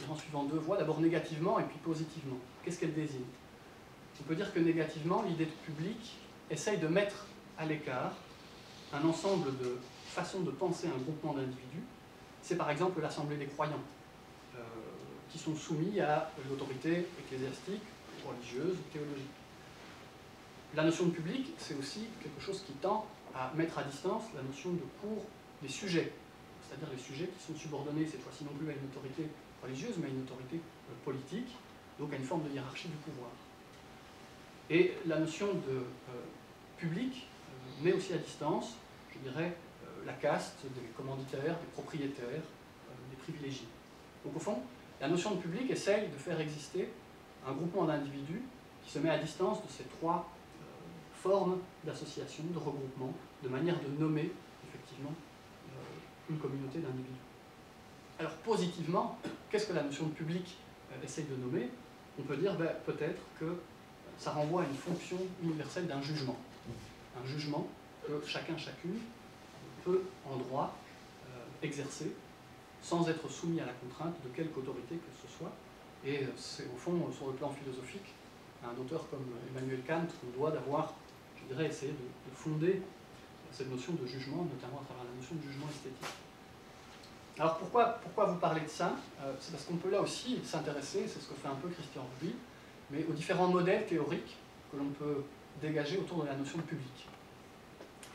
en suivant 2 voies, d'abord négativement et puis positivement. Qu'est-ce qu'elle désigne? On peut dire que négativement, l'idée de public essaye de mettre à l'écart un ensemble de façons de penser un groupement d'individus. C'est par exemple l'Assemblée des croyants, qui sont soumis à l'autorité ecclésiastique, religieuse ou théologique. La notion de public, c'est aussi quelque chose qui tend à mettre à distance la notion de cours des sujets, c'est-à-dire les sujets qui sont subordonnés cette fois-ci non plus à une autorité religieuse, mais à une autorité politique, donc à une forme de hiérarchie du pouvoir. Et la notion de public met aussi à distance, je dirais, la caste des commanditaires, des propriétaires, des privilégiés. Donc au fond, la notion de public essaye de faire exister un groupement d'individus qui se met à distance de ces 3 formes d'association, de regroupement, de manière de nommer effectivement une communauté d'individus. Alors positivement, qu'est-ce que la notion de public essaye de nommer? On peut dire peut-être que ça renvoie à une fonction universelle d'un jugement. Un jugement que chacun, chacune peut en droit exercer sans être soumis à la contrainte de quelque autorité que ce soit. Et c'est au fond, sur le plan philosophique, un auteur comme Emmanuel Kant qu'on doit d'avoir, je dirais, essayé de fonder cette notion de jugement, notamment à travers la notion de jugement esthétique. Alors pourquoi vous parlez de ça? C'est parce qu'on peut là aussi s'intéresser, c'est ce que fait un peu Christian Ruby, mais aux différents modèles théoriques que l'on peut dégager autour de la notion de public.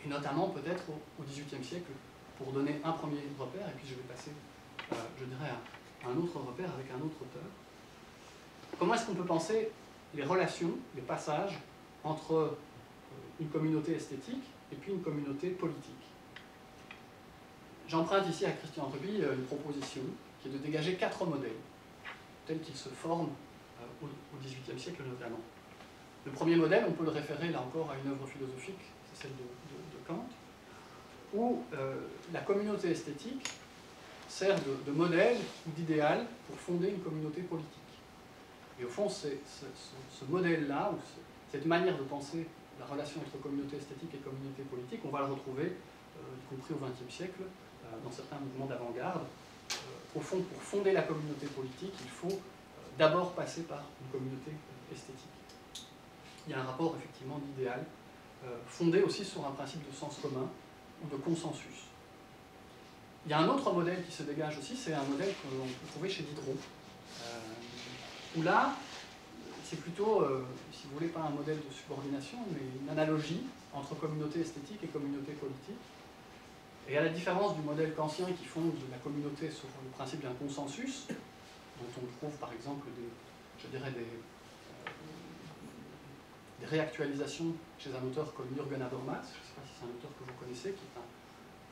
Et notamment peut-être au XVIIIe siècle, pour donner un premier repère, et puis je vais passer, je dirais, à un autre repère avec un autre auteur. Comment est-ce qu'on peut penser les relations, les passages entre une communauté esthétique et puis une communauté politique? J'emprunte ici à Christian Ruby une proposition qui est de dégager 4 modèles, tels qu'ils se forment au XVIIIe siècle notamment. Le premier modèle, on peut le référer là encore à une œuvre philosophique, c'est celle de Kant, où la communauté esthétique sert de modèle ou d'idéal pour fonder une communauté politique. Et au fond, c'est ce modèle-là, ou cette manière de penser la relation entre communauté esthétique et communauté politique, on va le retrouver, y compris au XXe siècle, dans certains mouvements d'avant-garde. Au fond, pour fonder la communauté politique, il faut d'abord passer par une communauté esthétique. Il y a un rapport effectivement d'idéal, fondé aussi sur un principe de sens commun ou de consensus. Il y a un autre modèle qui se dégage aussi, c'est un modèle que l'on peut trouver chez Diderot, où là, c'est plutôt, si vous voulez, pas un modèle de subordination, mais une analogie entre communauté esthétique et communauté politique. Et à la différence du modèle kantien qui fonde la communauté sur le principe d'un consensus, dont on trouve par exemple des réactualisations chez un auteur comme Jürgen Habermas, je ne sais pas si c'est un auteur que vous connaissez, qui est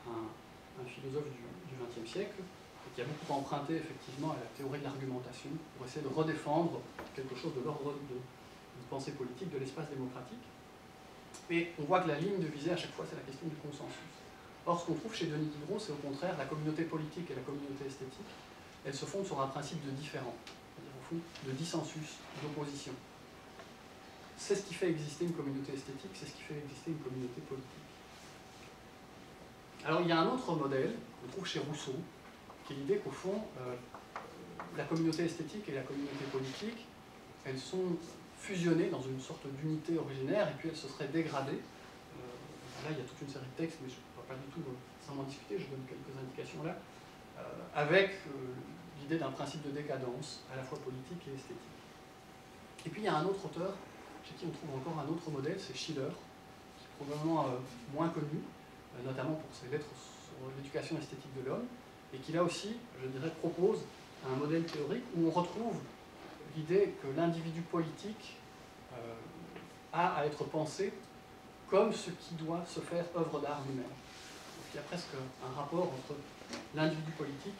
un philosophe du XXe siècle, et qui a beaucoup emprunté effectivement à la théorie de l'argumentation pour essayer de redéfendre quelque chose de l'ordre de pensée politique de l'espace démocratique. Et on voit que la ligne de visée à chaque fois, c'est la question du consensus. Or, ce qu'on trouve chez Denis Diderot, c'est au contraire la communauté politique et la communauté esthétique, elles se fondent sur un principe de différent, c'est-à-dire au fond de dissensus, d'opposition. C'est ce qui fait exister une communauté esthétique, c'est ce qui fait exister une communauté politique. Alors il y a un autre modèle qu'on trouve chez Rousseau, qui est l'idée qu'au fond, la communauté esthétique et la communauté politique, elles sont fusionnées dans une sorte d'unité originaire, et puis elles se seraient dégradées. Là, il y a toute une série de textes, mais je ne peux pas du tout sans en discuter, je donne quelques indications là, avec l'idée d'un principe de décadence, à la fois politique et esthétique. Et puis il y a un autre auteur, chez qui on trouve encore un autre modèle, c'est Schiller, qui est probablement moins connu, notamment pour ses lettres sur l'éducation esthétique de l'homme, et qui là aussi, je dirais, propose un modèle théorique où on retrouve l'idée que l'individu politique a à être pensé comme ce qui doit se faire œuvre d'art lui-même. Donc il y a presque un rapport entre l'individu politique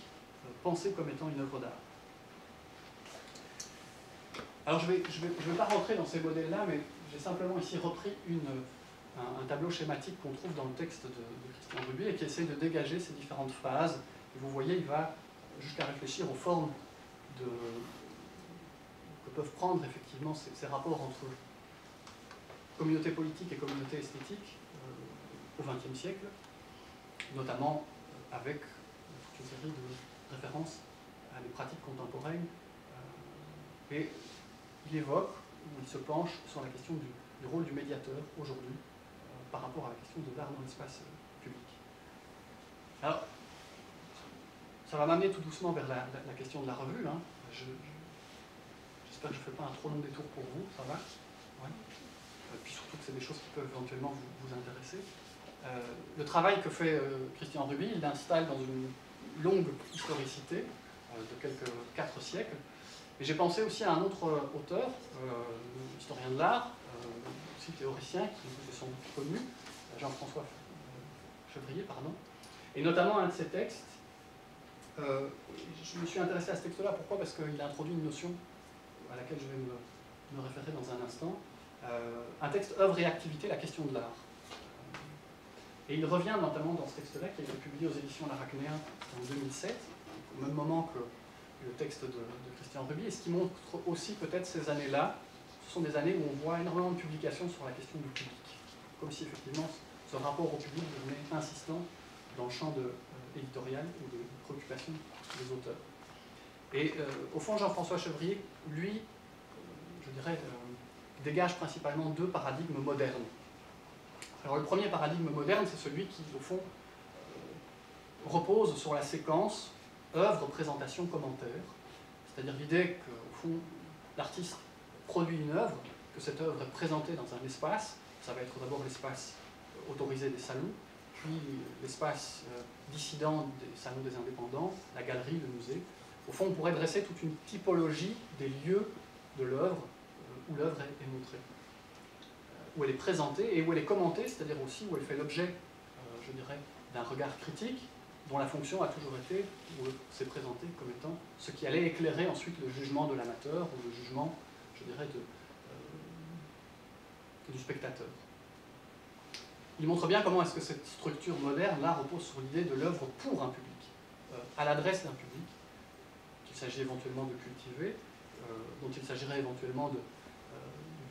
pensé comme étant une œuvre d'art. Alors je vais pas rentrer dans ces modèles-là, mais j'ai simplement ici repris un tableau schématique qu'on trouve dans le texte de Christian Ruby et qui essaie de dégager ces différentes phases. Et vous voyez, il va jusqu'à réfléchir aux formes que peuvent prendre effectivement ces rapports entre communauté politique et communauté esthétique au XXe siècle, notamment avec toute une série de références à des pratiques contemporaines. Et il évoque, ou il se penche sur la question du rôle du médiateur aujourd'hui par rapport à la question de l'art dans l'espace public. Alors, ça va m'amener tout doucement vers la question de la revue. Hein. J'espère que je ne fais pas un trop long détour pour vous, ça va? Ouais. Et puis surtout que c'est des choses qui peuvent éventuellement vous intéresser. Le travail que fait Christian Ruby, il l'installe dans une longue historicité de quelques 4 siècles. Mais j'ai pensé aussi à un autre auteur, historien de l'art, aussi théoricien, qui vous est sans doute connu, Jean-François Chevrier, pardon. Et notamment un de ses textes, je me suis intéressé à ce texte-là, pourquoi? Parce qu'il a introduit une notion à laquelle je vais me référer dans un instant. Un texte œuvre et activité, la question de l'art. Et il revient notamment dans ce texte-là, qui a été publié aux éditions Laracnéen en 2007, au même moment que le texte de Christian Ruby, et ce qui montre aussi peut-être ces années-là, ce sont des années où on voit énormément de publications sur la question du public, comme si effectivement ce rapport au public devenait insistant dans le champ éditorial ou de préoccupation des auteurs. Et au fond, Jean-François Chevrier, lui, je dirais, dégage principalement 2 paradigmes modernes. Alors le premier paradigme moderne, c'est celui qui, au fond, repose sur la séquence œuvre, présentation, commentaire, c'est-à-dire l'idée qu'au fond, l'artiste produit une œuvre, que cette œuvre est présentée dans un espace, ça va être d'abord l'espace autorisé des salons, puis l'espace dissident des salons des indépendants, la galerie, le musée. Au fond, on pourrait dresser toute une typologie des lieux de l'œuvre où l'œuvre est montrée, où elle est présentée et où elle est commentée, c'est-à-dire aussi où elle fait l'objet, je dirais, d'un regard critique, dont la fonction a toujours été, ou s'est présentée comme étant ce qui allait éclairer ensuite le jugement de l'amateur ou le jugement, je dirais, du spectateur. Il montre bien comment est-ce que cette structure moderne, là, repose sur l'idée de l'œuvre pour un public, à l'adresse d'un public, qu'il s'agit éventuellement de cultiver, dont il s'agirait éventuellement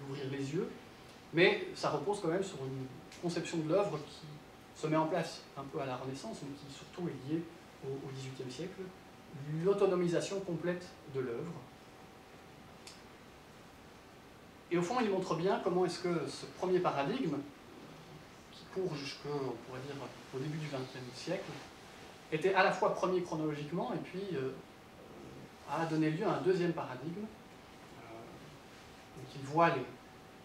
d'ouvrir les yeux, mais ça repose quand même sur une conception de l'œuvre qui se met en place un peu à la Renaissance, mais qui surtout est liée au XVIIIe siècle, l'autonomisation complète de l'œuvre, Et au fond, il montre bien comment est-ce que ce premier paradigme, qui court jusqu'au, on pourrait dire, au début du XXe siècle, était à la fois premier chronologiquement et puis a donné lieu à un deuxième paradigme. Donc il voit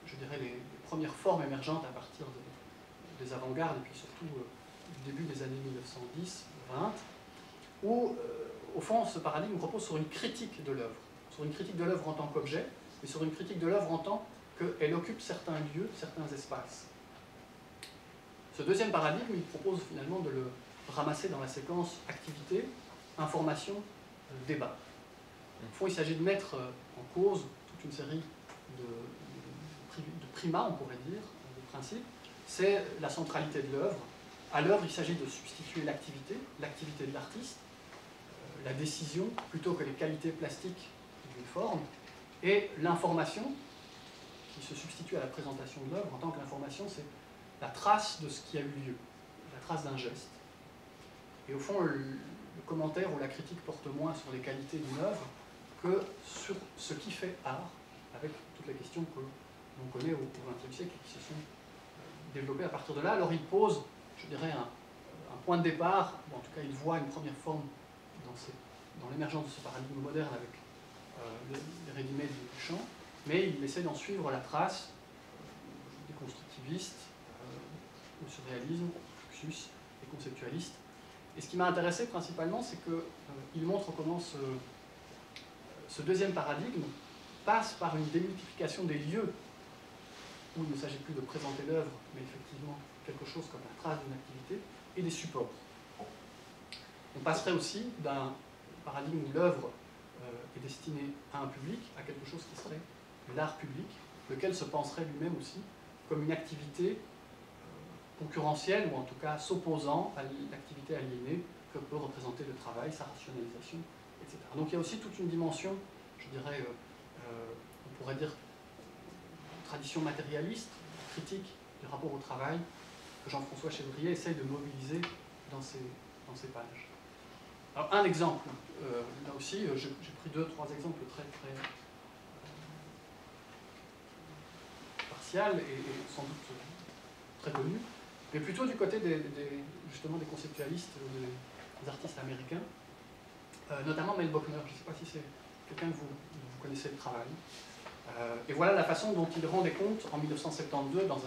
je dirais, les premières formes émergentes à partir des avant-gardes et puis surtout du début des années 1910-20, où au fond ce paradigme repose sur une critique de l'œuvre, sur une critique de l'œuvre en tant qu'objet, mais sur une critique de l'œuvre en tant qu'elle occupe certains lieux, certains espaces. Ce deuxième paradigme, il propose finalement de le ramasser dans la séquence activité, information, débat. Au fond, il s'agit de mettre en cause toute une série de primats, on pourrait dire, de principes. C'est la centralité de l'œuvre. À l'œuvre, il s'agit de substituer l'activité de l'artiste, la décision, plutôt que les qualités plastiques d'une forme, et l'information, qui se substitue à la présentation de l'œuvre, en tant que l'information, c'est la trace de ce qui a eu lieu, la trace d'un geste. Et au fond, le commentaire ou la critique porte moins sur les qualités d'une œuvre que sur ce qui fait art, avec toutes les questions que l'on connaît au XXe siècle qui se sont développées à partir de là. Alors il pose, je dirais, un point de départ, ou en tout cas il voit une première forme dans l'émergence de ce paradigme moderne avec les ready-made du champ, mais il essaie d'en suivre la trace des constructivistes, le surréalisme, le fluxus, les conceptualistes. Et ce qui m'a intéressé principalement, c'est qu'il montre comment ce deuxième paradigme passe par une démultiplication des lieux où il ne s'agit plus de présenter l'œuvre, mais effectivement quelque chose comme la trace d'une activité, et des supports. On passerait aussi d'un paradigme où l'œuvre est destinée à un public à quelque chose qui serait l'art public, lequel se penserait lui-même aussi comme une activité concurrentielle, ou en tout cas s'opposant à l'activité aliénée que peut représenter le travail, sa rationalisation, etc. Donc il y a aussi toute une dimension, je dirais, on pourrait dire, tradition matérialiste, critique du rapport au travail, que Jean-François Chevrier essaye de mobiliser dans ses pages. Alors un exemple, là aussi, j'ai pris 2-3 exemples très partiels et sans doute très connus, mais plutôt du côté justement des conceptualistes, des artistes américains, notamment Mel Bochner. Je ne sais pas si c'est quelqu'un que vous connaissez le travail. Et voilà la façon dont il rendait compte en 1972 dans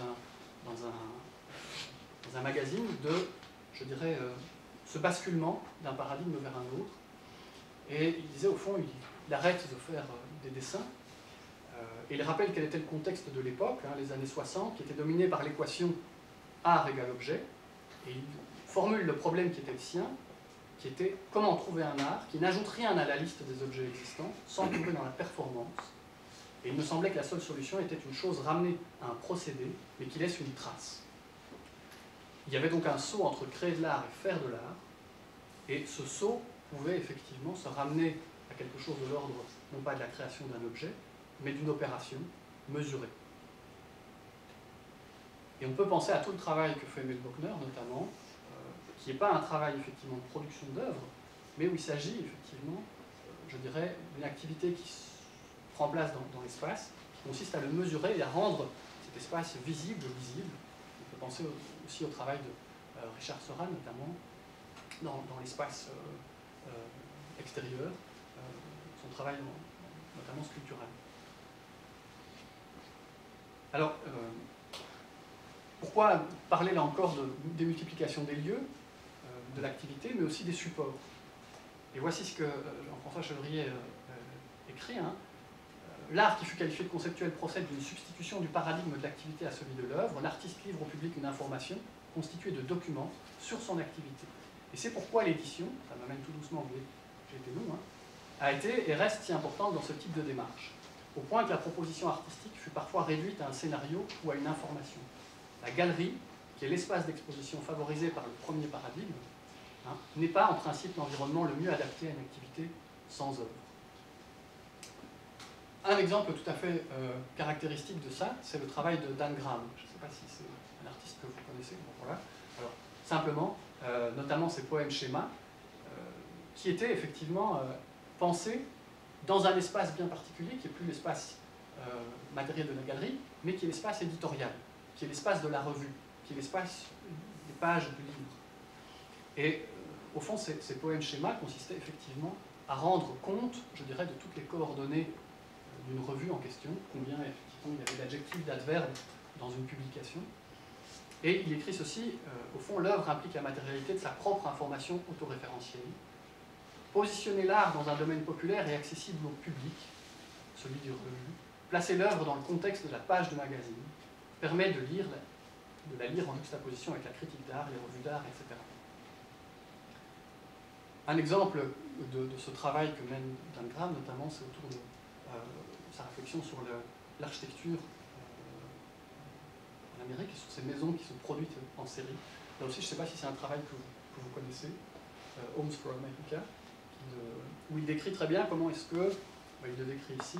un magazine de, je dirais, ce basculement d'un paradigme vers un autre. Et il disait au fond, il arrête de faire des dessins, et il rappelle quel était le contexte de l'époque, les années 60, qui était dominé par l'équation art égale objet, et il formule le problème qui était le sien, qui était comment trouver un art qui n'ajoute rien à la liste des objets existants, sans tomber dans la performance. Et il me semblait que la seule solution était une chose ramenée à un procédé, mais qui laisse une trace. Il y avait donc un saut entre créer de l'art et faire de l'art, et ce saut pouvait effectivement se ramener à quelque chose de l'ordre, non pas de la création d'un objet, mais d'une opération mesurée. Et on peut penser à tout le travail que fait Mel Bochner, notamment, qui n'est pas un travail effectivement de production d'œuvres, mais où il s'agit effectivement, je dirais, d'une activité qui prend place dans l'espace, qui consiste à le mesurer et à rendre cet espace visible. On peut penser aussi au travail de Richard Serra, notamment, dans l'espace extérieur, son travail notamment sculptural. Alors, pourquoi parler là encore de démultiplication des lieux, de l'activité, mais aussi des supports? Et voici ce que Jean-François Chevrier écrit. L'art qui fut qualifié de conceptuel procède d'une substitution du paradigme de l'activité à celui de l'œuvre. L'artiste livre au public une information constituée de documents sur son activité. Et c'est pourquoi l'édition, ça m'amène tout doucement, vous voyez, j'ai été long, a été et reste si importante dans ce type de démarche, au point que la proposition artistique fut parfois réduite à un scénario ou à une information. La galerie, qui est l'espace d'exposition favorisé par le premier paradigme, n'est pas en principe l'environnement le mieux adapté à une activité sans œuvre. Un exemple tout à fait caractéristique de ça, c'est le travail de Dan Graham. Je ne sais pas si c'est un artiste que vous connaissez. Bon, voilà. Alors, simplement, notamment ses poèmes schémas, qui étaient effectivement pensés dans un espace bien particulier, qui n'est plus l'espace matériel de la galerie, mais qui est l'espace éditorial, qui est l'espace de la revue, qui est l'espace des pages du livre. Et au fond, ces poèmes schémas consistaient effectivement à rendre compte, je dirais, de toutes les coordonnées d'une revue en question, combien effectivement il y avait d'adjectifs, d'adverbes dans une publication. Et il écrit ceci, au fond, l'œuvre implique la matérialité de sa propre information autoréférentielle. Positionner l'art dans un domaine populaire et accessible au public, celui du revue, placer l'œuvre dans le contexte de la page de magazine, permet de la lire en juxtaposition avec la critique d'art, les revues d'art, etc. Un exemple de ce travail que mène Dan Graham, notamment, c'est autour de sa réflexion sur l'architecture en Amérique et sur ces maisons qui sont produites en série. Là aussi, je ne sais pas si c'est un travail que vous connaissez, Homes for America, où il décrit très bien comment est-ce que, il le décrit ici,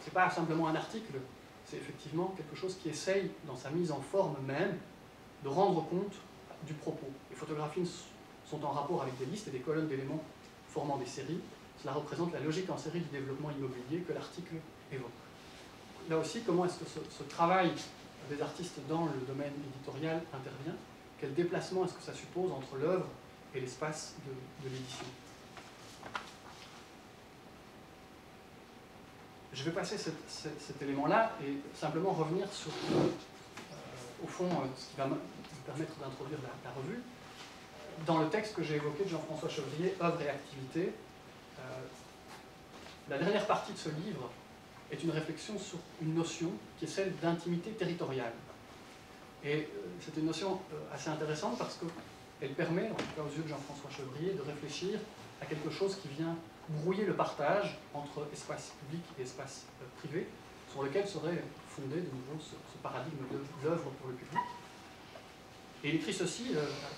c'est pas simplement un article, c'est effectivement quelque chose qui essaye, dans sa mise en forme même, de rendre compte du propos. Les photographies sont en rapport avec des listes et des colonnes d'éléments formant des séries. Cela représente la logique en série du développement immobilier que l'article évoque. Là aussi, comment est-ce que ce travail des artistes dans le domaine éditorial intervient? Quel déplacement est-ce que ça suppose entre l'œuvre et l'espace de l'édition? Je vais passer cet élément-là et simplement revenir sur, au fond, ce qui va me permettre d'introduire la revue. Dans le texte que j'ai évoqué de Jean-François Chevrier, Œuvre et activité, la dernière partie de ce livre est une réflexion sur une notion qui est celle d'intimité territoriale. Et c'est une notion assez intéressante parce qu'elle permet, en tout cas aux yeux de Jean-François Chevrier, de réfléchir à quelque chose qui vient brouiller le partage entre espace public et espace privé, sur lequel serait fondé de nouveau ce paradigme de l'œuvre pour le public. Et il écrit ceci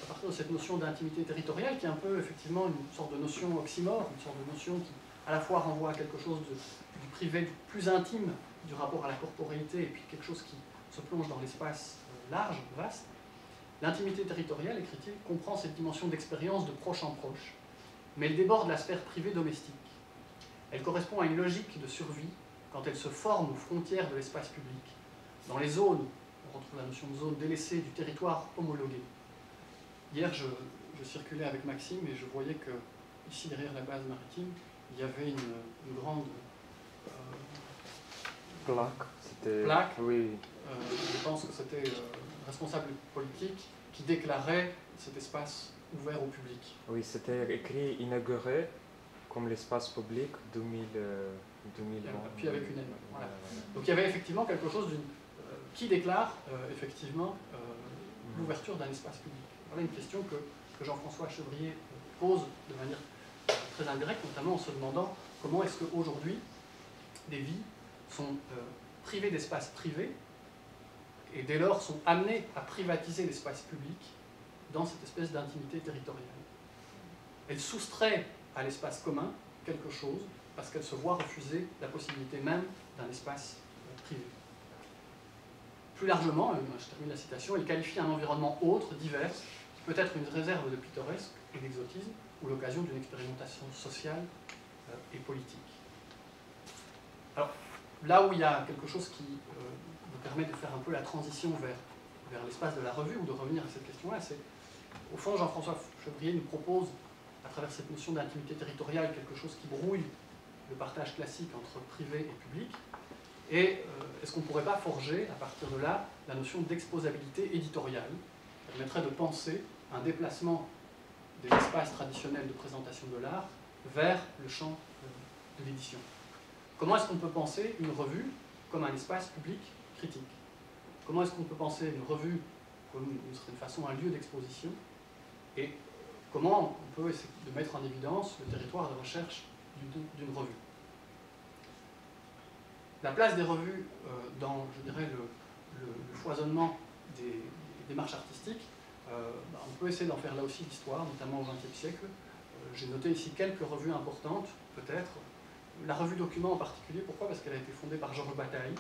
à partir de cette notion d'intimité territoriale qui est un peu effectivement une sorte de notion oxymore, une sorte de notion qui à la fois renvoie à quelque chose du privé, du plus intime du rapport à la corporéité, et puis quelque chose qui se plonge dans l'espace large, vaste. L'intimité territoriale, écrit-il, comprend cette dimension d'expérience de proche en proche, mais elle déborde la sphère privée domestique. Elle correspond à une logique de survie quand elle se forme aux frontières de l'espace public, dans les zones. On retrouve la notion de zone délaissée du territoire homologué. Hier, je circulais avec Maxime et je voyais que, ici, derrière la base maritime, il y avait une grande plaque. Oui. Je pense que c'était un responsable politique qui déclarait cet espace ouvert au public. Oui, c'était écrit inauguré comme l'espace public 2020. Puis avec une aile. Voilà. Donc il y avait effectivement quelque chose qui déclare effectivement l'ouverture d'un espace public. Voilà une question que Jean-François Chevrier pose de manière très indirecte, notamment en se demandant comment est-ce qu'aujourd'hui des vies sont privées d'espace privé et dès lors sont amenées à privatiser l'espace public dans cette espèce d'intimité territoriale. Elle soustrait à l'espace commun quelque chose parce qu'elle se voit refuser la possibilité même d'un espace privé. Plus largement, je termine la citation, elle qualifie un environnement autre, divers, qui peut être une réserve de pittoresque et d'exotisme ou l'occasion d'une expérimentation sociale et politique. Alors, là où il y a quelque chose qui me permet de faire un peu la transition vers l'espace de la revue ou de revenir à cette question-là, c'est au fond Jean-François Chevrier nous propose, à travers cette notion d'intimité territoriale, quelque chose qui brouille le partage classique entre privé et public. Et est-ce qu'on ne pourrait pas forger, à partir de là, la notion d'exposabilité éditoriale, qui permettrait de penser un déplacement des espaces traditionnels de présentation de l'art vers le champ de l'édition? Comment est-ce qu'on peut penser une revue comme un espace public critique? Comment est-ce qu'on peut penser une revue comme, d'une certaine façon, un lieu d'exposition? Et comment on peut essayer de mettre en évidence le territoire de recherche d'une revue? La place des revues dans, je dirais, le foisonnement des démarches artistiques, on peut essayer d'en faire là aussi l'histoire, notamment au XXe siècle. J'ai noté ici quelques revues importantes, peut-être. La revue Document en particulier, pourquoi? Parce qu'elle a été fondée par Georges Bataille,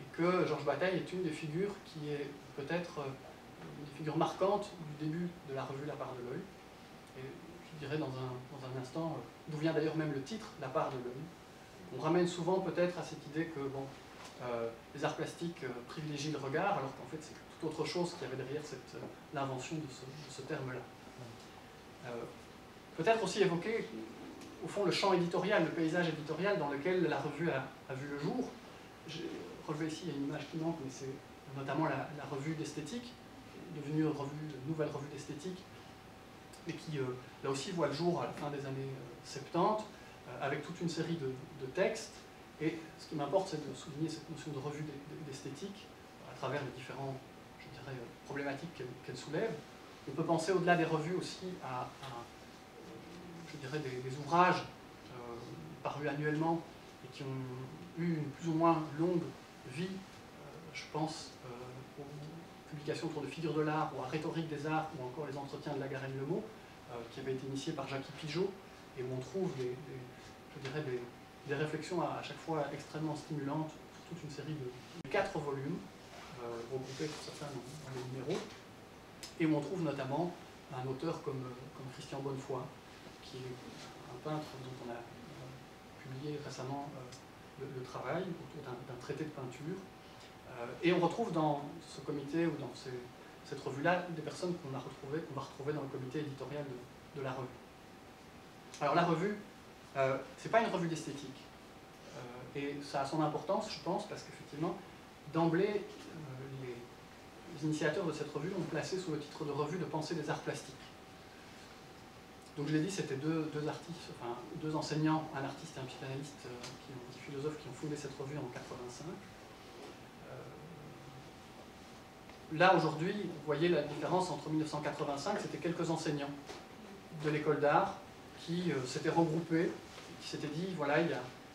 et que Georges Bataille est une des figures qui est peut-être une des figures marquantes du début de la revue La Part de l'Œil. Et je dirais dans un instant, d'où vient d'ailleurs même le titre, La Part de l'Œil. On ramène souvent peut-être à cette idée que bon, les arts plastiques privilégient le regard, alors qu'en fait c'est tout autre chose qu'il y avait derrière l'invention de ce terme-là. Peut-être aussi évoquer, au fond, le champ éditorial, le paysage éditorial dans lequel la revue a vu le jour. J'ai relevé ici, il y a une image qui manque, mais c'est notamment la revue d'esthétique, devenue une nouvelle revue d'esthétique, et qui, là aussi, voit le jour à la fin des années 70, avec toute une série de textes. Et ce qui m'importe, c'est de souligner cette notion de revue d'esthétique à travers les différentes, je dirais, problématiques qu'elle soulève. On peut penser au-delà des revues aussi à je dirais, des ouvrages parus annuellement et qui ont eu une plus ou moins longue vie. Je pense aux publications autour de figures de l'art ou à Rhétorique des arts ou encore les entretiens de la Garenne-Lemot qui avaient été initiés par Jackie Pigeot et où on trouve je dirais des réflexions à chaque fois extrêmement stimulantes sur toute une série de 4 volumes regroupés pour certains dans les numéros et où on trouve notamment un auteur comme Christian Bonnefoy qui est un peintre dont on a publié récemment le travail autour d'un traité de peinture. Et on retrouve dans ce comité ou dans cette revue-là des personnes qu'on va retrouver dans le comité éditorial de la revue. Alors la revue, c'est pas une revue d'esthétique. Et ça a son importance, je pense, parce qu'effectivement, d'emblée, les initiateurs de cette revue l'ont placé sous le titre de revue de pensée des arts plastiques. Donc je l'ai dit, c'était deux artistes, enfin deux enseignants, un artiste et un psychanalyste, un petit philosophe qui ont fondé cette revue en 1985. Là aujourd'hui, vous voyez la différence entre 1985, c'était quelques enseignants de l'école d'art qui s'étaient regroupés, qui s'étaient dit, voilà, il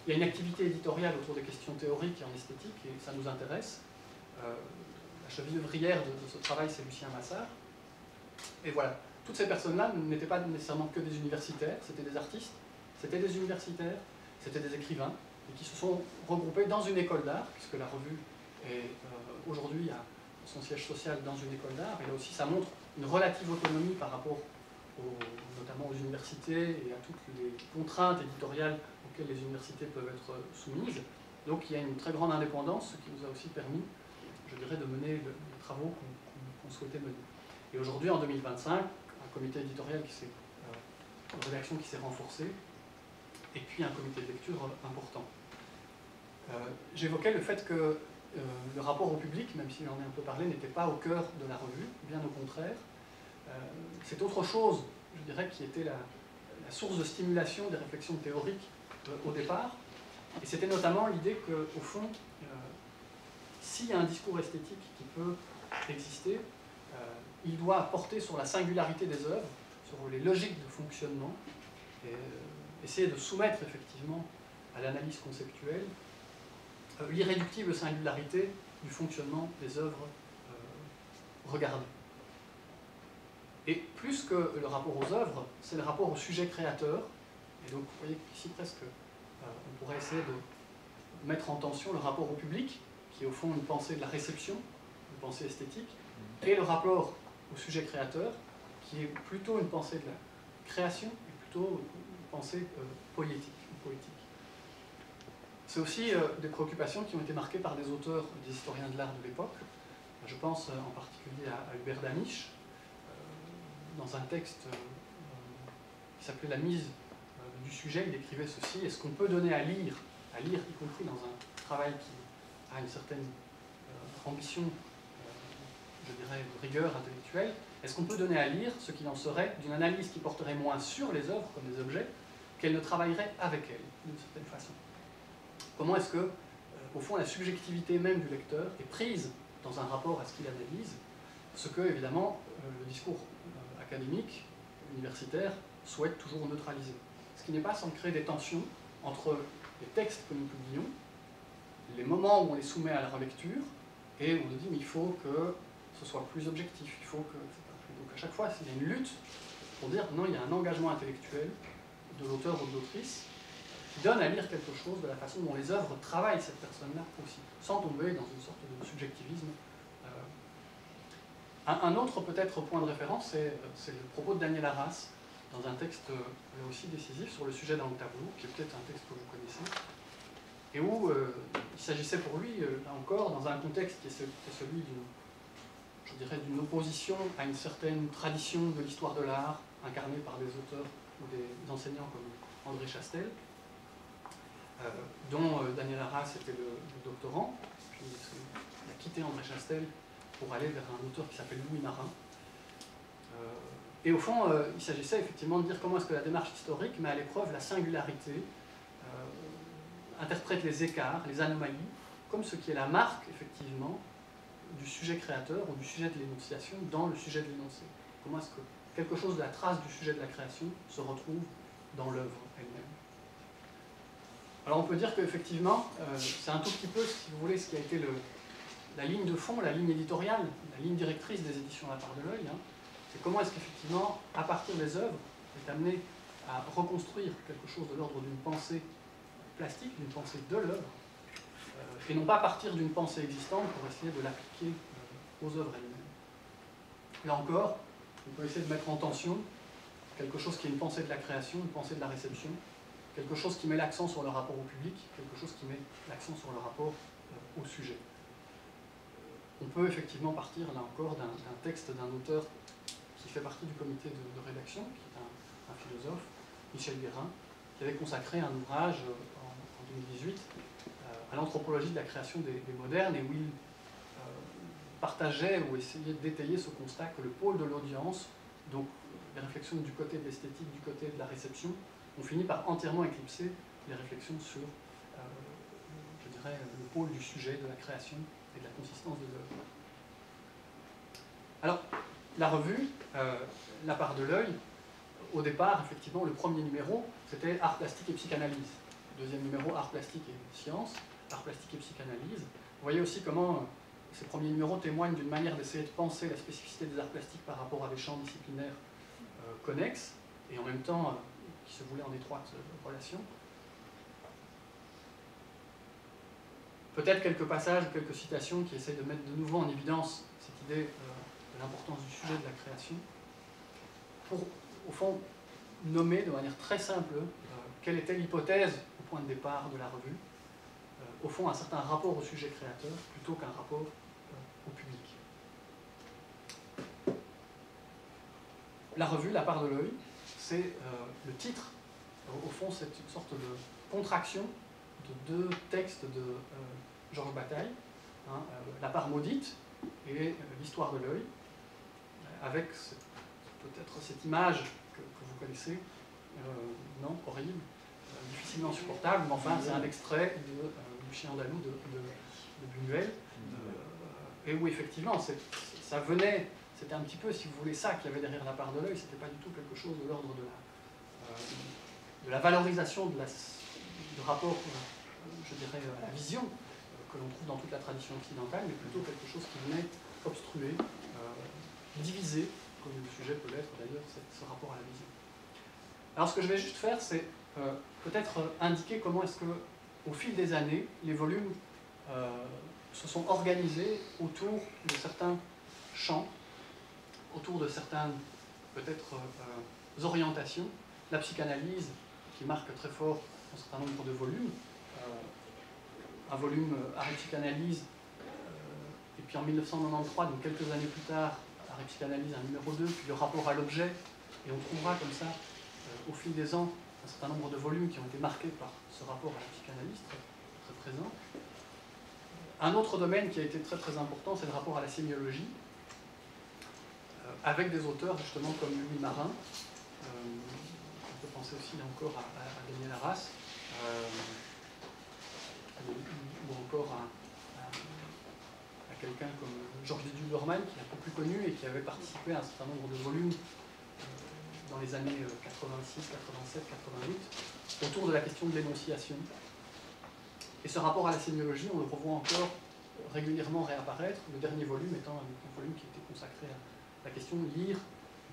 y a une activité éditoriale autour des questions théoriques et en esthétique, et ça nous intéresse. La cheville ouvrière de ce travail, c'est Lucien Massard. Et voilà. Toutes ces personnes-là n'étaient pas nécessairement que des universitaires, c'était des artistes, c'était des universitaires, c'était des écrivains, et qui se sont regroupés dans une école d'art, puisque la revue est aujourd'hui à son siège social dans une école d'art, et là aussi ça montre une relative autonomie par rapport notamment aux universités et à toutes les contraintes éditoriales auxquelles les universités peuvent être soumises. Donc il y a une très grande indépendance, ce qui nous a aussi permis, je dirais, de mener les travaux qu'on souhaitait mener. Et aujourd'hui, en 2025, un comité éditorial une rédaction qui s'est renforcée, et puis un comité de lecture important. J'évoquais le fait que le rapport au public, même s'il en est un peu parlé, n'était pas au cœur de la revue, bien au contraire. C'est autre chose, je dirais, qui était la source de stimulation des réflexions théoriques au départ, et c'était notamment l'idée qu'au fond, s'il y a un discours esthétique qui peut exister, il doit porter sur la singularité des œuvres, sur les logiques de fonctionnement, et essayer de soumettre effectivement à l'analyse conceptuelle l'irréductible singularité du fonctionnement des œuvres regardées. Et plus que le rapport aux œuvres, c'est le rapport au sujet créateur, et donc vous voyez qu'ici presque on pourrait essayer de mettre en tension le rapport au public, qui est au fond une pensée de la réception, une pensée esthétique, et le rapport au sujet créateur, qui est plutôt une pensée de la création, et plutôt une pensée poétique. C'est aussi des préoccupations qui ont été marquées par des auteurs, des historiens de l'art de l'époque. Je pense en particulier à Hubert Damisch, dans un texte qui s'appelait La mise du sujet, il écrivait ceci: est-ce qu'on peut donner à lire y compris dans un travail qui a une certaine ambition, je dirais, de rigueur intellectuelle, est-ce qu'on peut donner à lire ce qu'il en serait d'une analyse qui porterait moins sur les œuvres comme des objets, qu'elle ne travaillerait avec elles, d'une certaine façon? Comment est-ce que, au fond, la subjectivité même du lecteur est prise dans un rapport à ce qu'il analyse, ce que, évidemment, le discours académique, universitaire, souhaite toujours neutraliser. Ce qui n'est pas sans créer des tensions entre les textes que nous publions, les moments où on les soumet à la relecture, et on nous dit mais il faut que ce soit plus objectif, il faut que... Donc à chaque fois, il y a une lutte pour dire non, il y a un engagement intellectuel de l'auteur ou de l'autrice qui donne à lire quelque chose de la façon dont les œuvres travaillent cette personne-là aussi, sans tomber dans une sorte de subjectivisme. Un autre peut-être point de référence, c'est le propos de Daniel Arras, dans un texte là aussi décisif sur le sujet dans le tableau, qui est peut-être un texte que vous connaissez, et où il s'agissait pour lui, là encore, dans un contexte qui est celui d'une opposition à une certaine tradition de l'histoire de l'art, incarnée par des auteurs ou des enseignants comme André Chastel, dont Daniel Arras était le doctorant, puis il a quitté André Chastel pour aller vers un auteur qui s'appelle Louis Marin. Et au fond, il s'agissait effectivement de dire comment est-ce que la démarche historique met à l'épreuve la singularité, interprète les écarts, les anomalies, comme ce qui est la marque, effectivement, du sujet créateur ou du sujet de l'énonciation dans le sujet de l'énoncé. Comment est-ce que quelque chose de la trace du sujet de la création se retrouve dans l'œuvre elle-même. Alors on peut dire qu'effectivement, c'est un tout petit peu, si vous voulez, ce qui a été la ligne de fond, la ligne éditoriale, la ligne directrice des éditions La Part de l'Œil. C'est comment est-ce qu'effectivement, à partir des œuvres, on est amené à reconstruire quelque chose de l'ordre d'une pensée plastique, d'une pensée de l'œuvre, et non pas partir d'une pensée existante pour essayer de l'appliquer aux œuvres elles-mêmes. Là encore, on peut essayer de mettre en tension quelque chose qui est une pensée de la création, une pensée de la réception, quelque chose qui met l'accent sur le rapport au public, quelque chose qui met l'accent sur le rapport au sujet. On peut effectivement partir, là encore, d'un texte d'un auteur qui fait partie du comité de rédaction, qui est un philosophe, Michel Guérin, qui avait consacré un ouvrage en 2018 à l'anthropologie de la création des modernes, et où il partageait ou essayait d'étayer ce constat que le pôle de l'audience, donc les réflexions du côté de l'esthétique, du côté de la réception, ont fini par entièrement éclipser les réflexions sur, je dirais, le pôle du sujet, de la création et de la consistance des œuvres. Alors, la revue, La Part de l'Œil, au départ, effectivement, le premier numéro, c'était Art plastique et psychanalyse. Le deuxième numéro, Art plastique et science, Art plastique et psychanalyse. Vous voyez aussi comment ces premiers numéros témoignent d'une manière d'essayer de penser la spécificité des arts plastiques par rapport à des champs disciplinaires connexes, et en même temps qui se voulaient en étroite relation. Peut-être quelques passages, quelques citations qui essayent de mettre de nouveau en évidence cette idée de l'importance du sujet de la création, pour, au fond, nommer de manière très simple quelle était l'hypothèse au point de départ de la revue, au fond un certain rapport au sujet créateur plutôt qu'un rapport au public. La revue, La Part de l'Œil, c'est le titre. Au fond, c'est une sorte de contraction de deux textes de Georges Bataille, La Part maudite et l'Histoire de l'œil, avec peut-être cette image que vous connaissez, non, horrible, difficilement supportable, mais enfin c'est un extrait du Chien andalou de Buñuel, et où effectivement ça venait, c'était un petit peu, si vous voulez, ça qu'il y avait derrière La Part de l'œil, c'était pas du tout quelque chose de l'ordre de la valorisation du rapport, je dirais, à la vision que l'on trouve dans toute la tradition occidentale, mais plutôt quelque chose qui venait obstruer, diviser, comme le sujet peut l'être d'ailleurs, ce rapport à la vision. Alors ce que je vais juste faire, c'est peut-être indiquer comment est-ce que, au fil des années, les volumes se sont organisés autour de certains champs, autour de certaines, peut-être, orientations. La psychanalyse, qui marque très fort un certain nombre de volumes, un volume Art et psychanalyse, et puis en 1993, donc quelques années plus tard, Art et psychanalyse, un numéro 2, puis le rapport à l'objet, et on trouvera comme ça, au fil des ans, un certain nombre de volumes qui ont été marqués par ce rapport à la psychanalyse, très présent. Un autre domaine qui a été très très important, c'est le rapport à la sémiologie, avec des auteurs justement comme Louis Marin. On peut penser aussi là encore à Daniel Arras, ou encore à quelqu'un comme Georges Duberman, qui est un peu plus connu et qui avait participé à un certain nombre de volumes dans les années 86, 87, 88, autour de la question de l'énonciation. Et ce rapport à la sémiologie, on le revoit encore régulièrement réapparaître, le dernier volume étant un volume qui était consacré à la question de lire,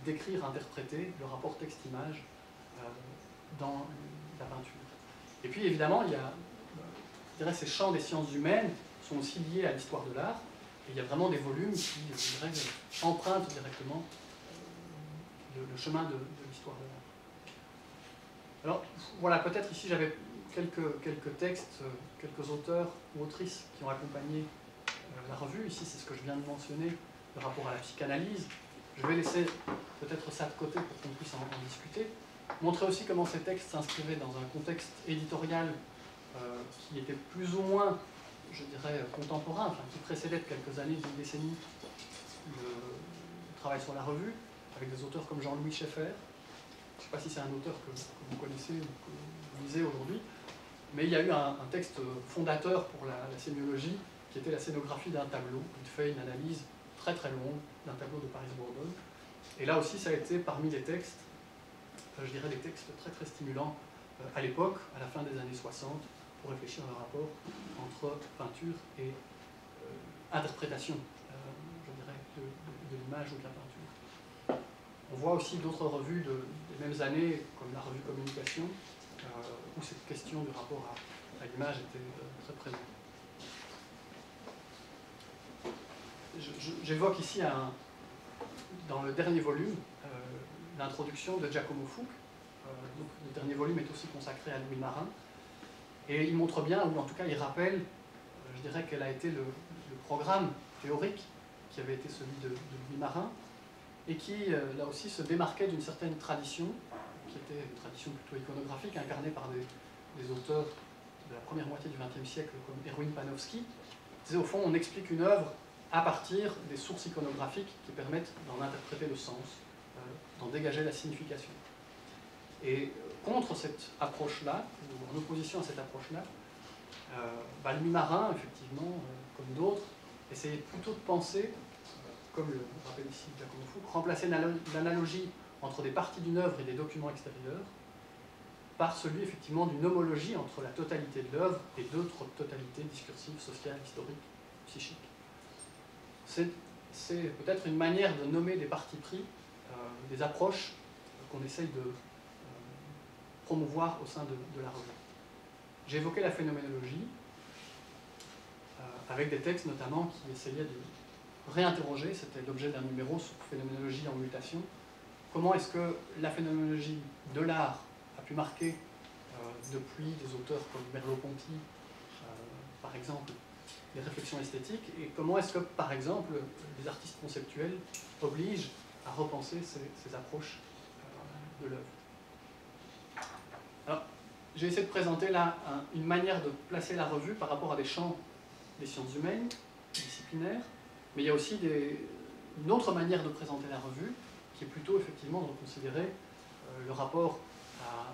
d'écrire, interpréter le rapport texte-image dans la peinture. Et puis évidemment, il y a, je dirais, ces champs des sciences humaines sont aussi liés à l'histoire de l'art, et il y a vraiment des volumes qui, je dirais, empruntent directement le chemin de l'histoire de l'art. Alors voilà, peut-être ici j'avais quelques textes, quelques auteurs ou autrices qui ont accompagné la revue. Ici, c'est ce que je viens de mentionner, le rapport à la psychanalyse. Je vais laisser peut-être ça de côté pour qu'on puisse en discuter. Montrer aussi comment ces textes s'inscrivaient dans un contexte éditorial qui était plus ou moins, je dirais, contemporain, enfin, qui précédait de quelques années, d'une décennie, le travail sur la revue, avec des auteurs comme Jean-Louis Schaeffer. Je ne sais pas si c'est un auteur que vous connaissez ou que vous lisez aujourd'hui, mais il y a eu un texte fondateur pour la sémiologie, qui était la scénographie d'un tableau. Il fait une analyse très très longue d'un tableau de Paris-Bourgogne. Et là aussi, ça a été parmi les textes, je dirais des textes très très stimulants à l'époque, à la fin des années 60, pour réfléchir au rapport entre peinture et interprétation, je dirais, de l'image ou de la peinture. On voit aussi d'autres revues des mêmes années, comme la revue Communication, où cette question du rapport à l'image était très présente. J'évoque ici, dans le dernier volume, l'introduction de Giacomo Fuchs. Donc, le dernier volume est aussi consacré à Louis Marin. Et il montre bien, ou en tout cas il rappelle, je dirais, quel a été le programme théorique qui avait été celui de Louis Marin, et qui, là aussi, se démarquait d'une certaine tradition, qui était une tradition plutôt iconographique, incarnée par des auteurs de la première moitié du XXe siècle, comme Erwin Panofsky. Il disait, au fond, on explique une œuvre à partir des sources iconographiques qui permettent d'en interpréter le sens, d'en dégager la signification. Et contre cette approche-là, ou en opposition à cette approche-là, Louis Marin, effectivement, comme d'autres, essayait plutôt de penser, comme le rappelle ici Giacomo Fuchs, remplacer l'analogie entre des parties d'une œuvre et des documents extérieurs par celui, effectivement, d'une homologie entre la totalité de l'œuvre et d'autres totalités discursives, sociales, historiques, psychiques. C'est peut-être une manière de nommer des partis pris, des approches qu'on essaye de promouvoir au sein de la revue. J'ai évoqué la phénoménologie, avec des textes notamment qui essayaient de réinterroger, c'était l'objet d'un numéro sur phénoménologie en mutation, comment est-ce que la phénoménologie de l'art a pu marquer, depuis des auteurs comme Merleau-Ponty, par exemple, les réflexions esthétiques, et comment est-ce que, par exemple, les artistes conceptuels obligent à repenser ces approches de l'œuvre. Alors, j'ai essayé de présenter là une manière de placer la revue par rapport à des champs des sciences humaines, disciplinaires, mais il y a aussi une autre manière de présenter la revue, qui est plutôt effectivement de considérer le rapport à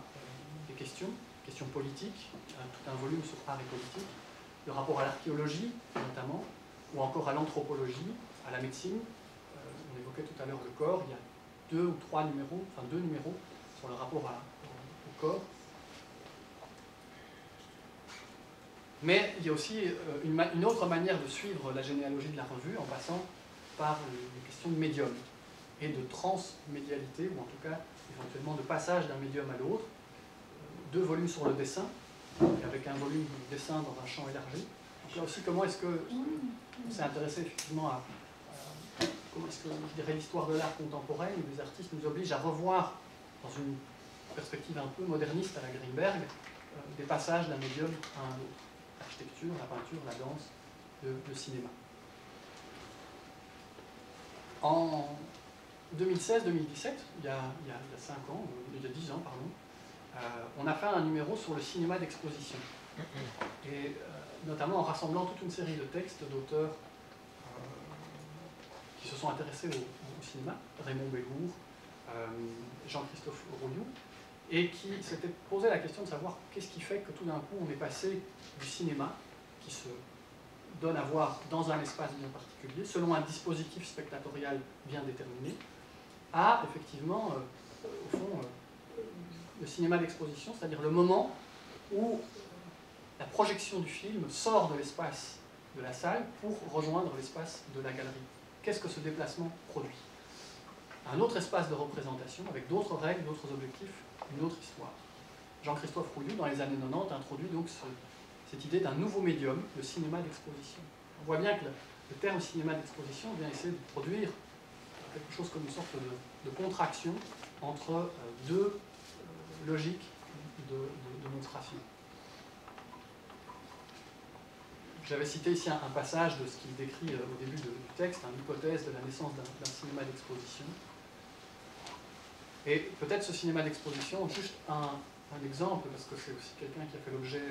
des questions politiques, tout un volume sur art et politique, le rapport à l'archéologie notamment, ou encore à l'anthropologie, à la médecine. On évoquait tout à l'heure le corps, il y a deux numéros sur le rapport au corps. Mais il y a aussi une autre manière de suivre la généalogie de la revue en passant par les questions de médium et de transmédialité, ou en tout cas éventuellement de passage d'un médium à l'autre. Deux volumes sur le dessin, avec un volume de dessin dans un champ élargi. Donc là aussi, comment est-ce qu'on s'est intéressé effectivement à comment est-ce que, je dirais, l'histoire de l'art contemporaine, où les artistes nous obligent à revoir, dans une perspective un peu moderniste à la Greenberg, des passages d'un médium à un autre. L'architecture, la peinture, la danse, le cinéma. En 2016-2017, il y a 5 ans, il y a 10 ans, pardon, on a fait un numéro sur le cinéma d'exposition. Et notamment en rassemblant toute une série de textes d'auteurs qui se sont intéressés au cinéma, Raymond Bellour, Jean-Christophe Rouillou, et qui s'était posé la question de savoir qu'est-ce qui fait que tout d'un coup on est passé du cinéma, qui se donne à voir dans un espace bien particulier, selon un dispositif spectatorial bien déterminé, à effectivement, au fond, le cinéma d'exposition, c'est-à-dire le moment où la projection du film sort de l'espace de la salle pour rejoindre l'espace de la galerie. Qu'est-ce que ce déplacement produit? Un autre espace de représentation, avec d'autres règles, d'autres objectifs, une autre histoire. Jean-Christophe Rouillou, dans les années 90, introduit donc cette idée d'un nouveau médium, le cinéma d'exposition. On voit bien que le terme cinéma d'exposition vient essayer de produire quelque chose comme une sorte de contraction entre deux logiques de monstration. j'avais cité ici un passage de ce qu'il décrit au début du texte, l'hypothèse de la naissance d'un cinéma d'exposition. Et peut-être ce cinéma d'exposition, juste un exemple, parce que c'est aussi quelqu'un qui a fait l'objet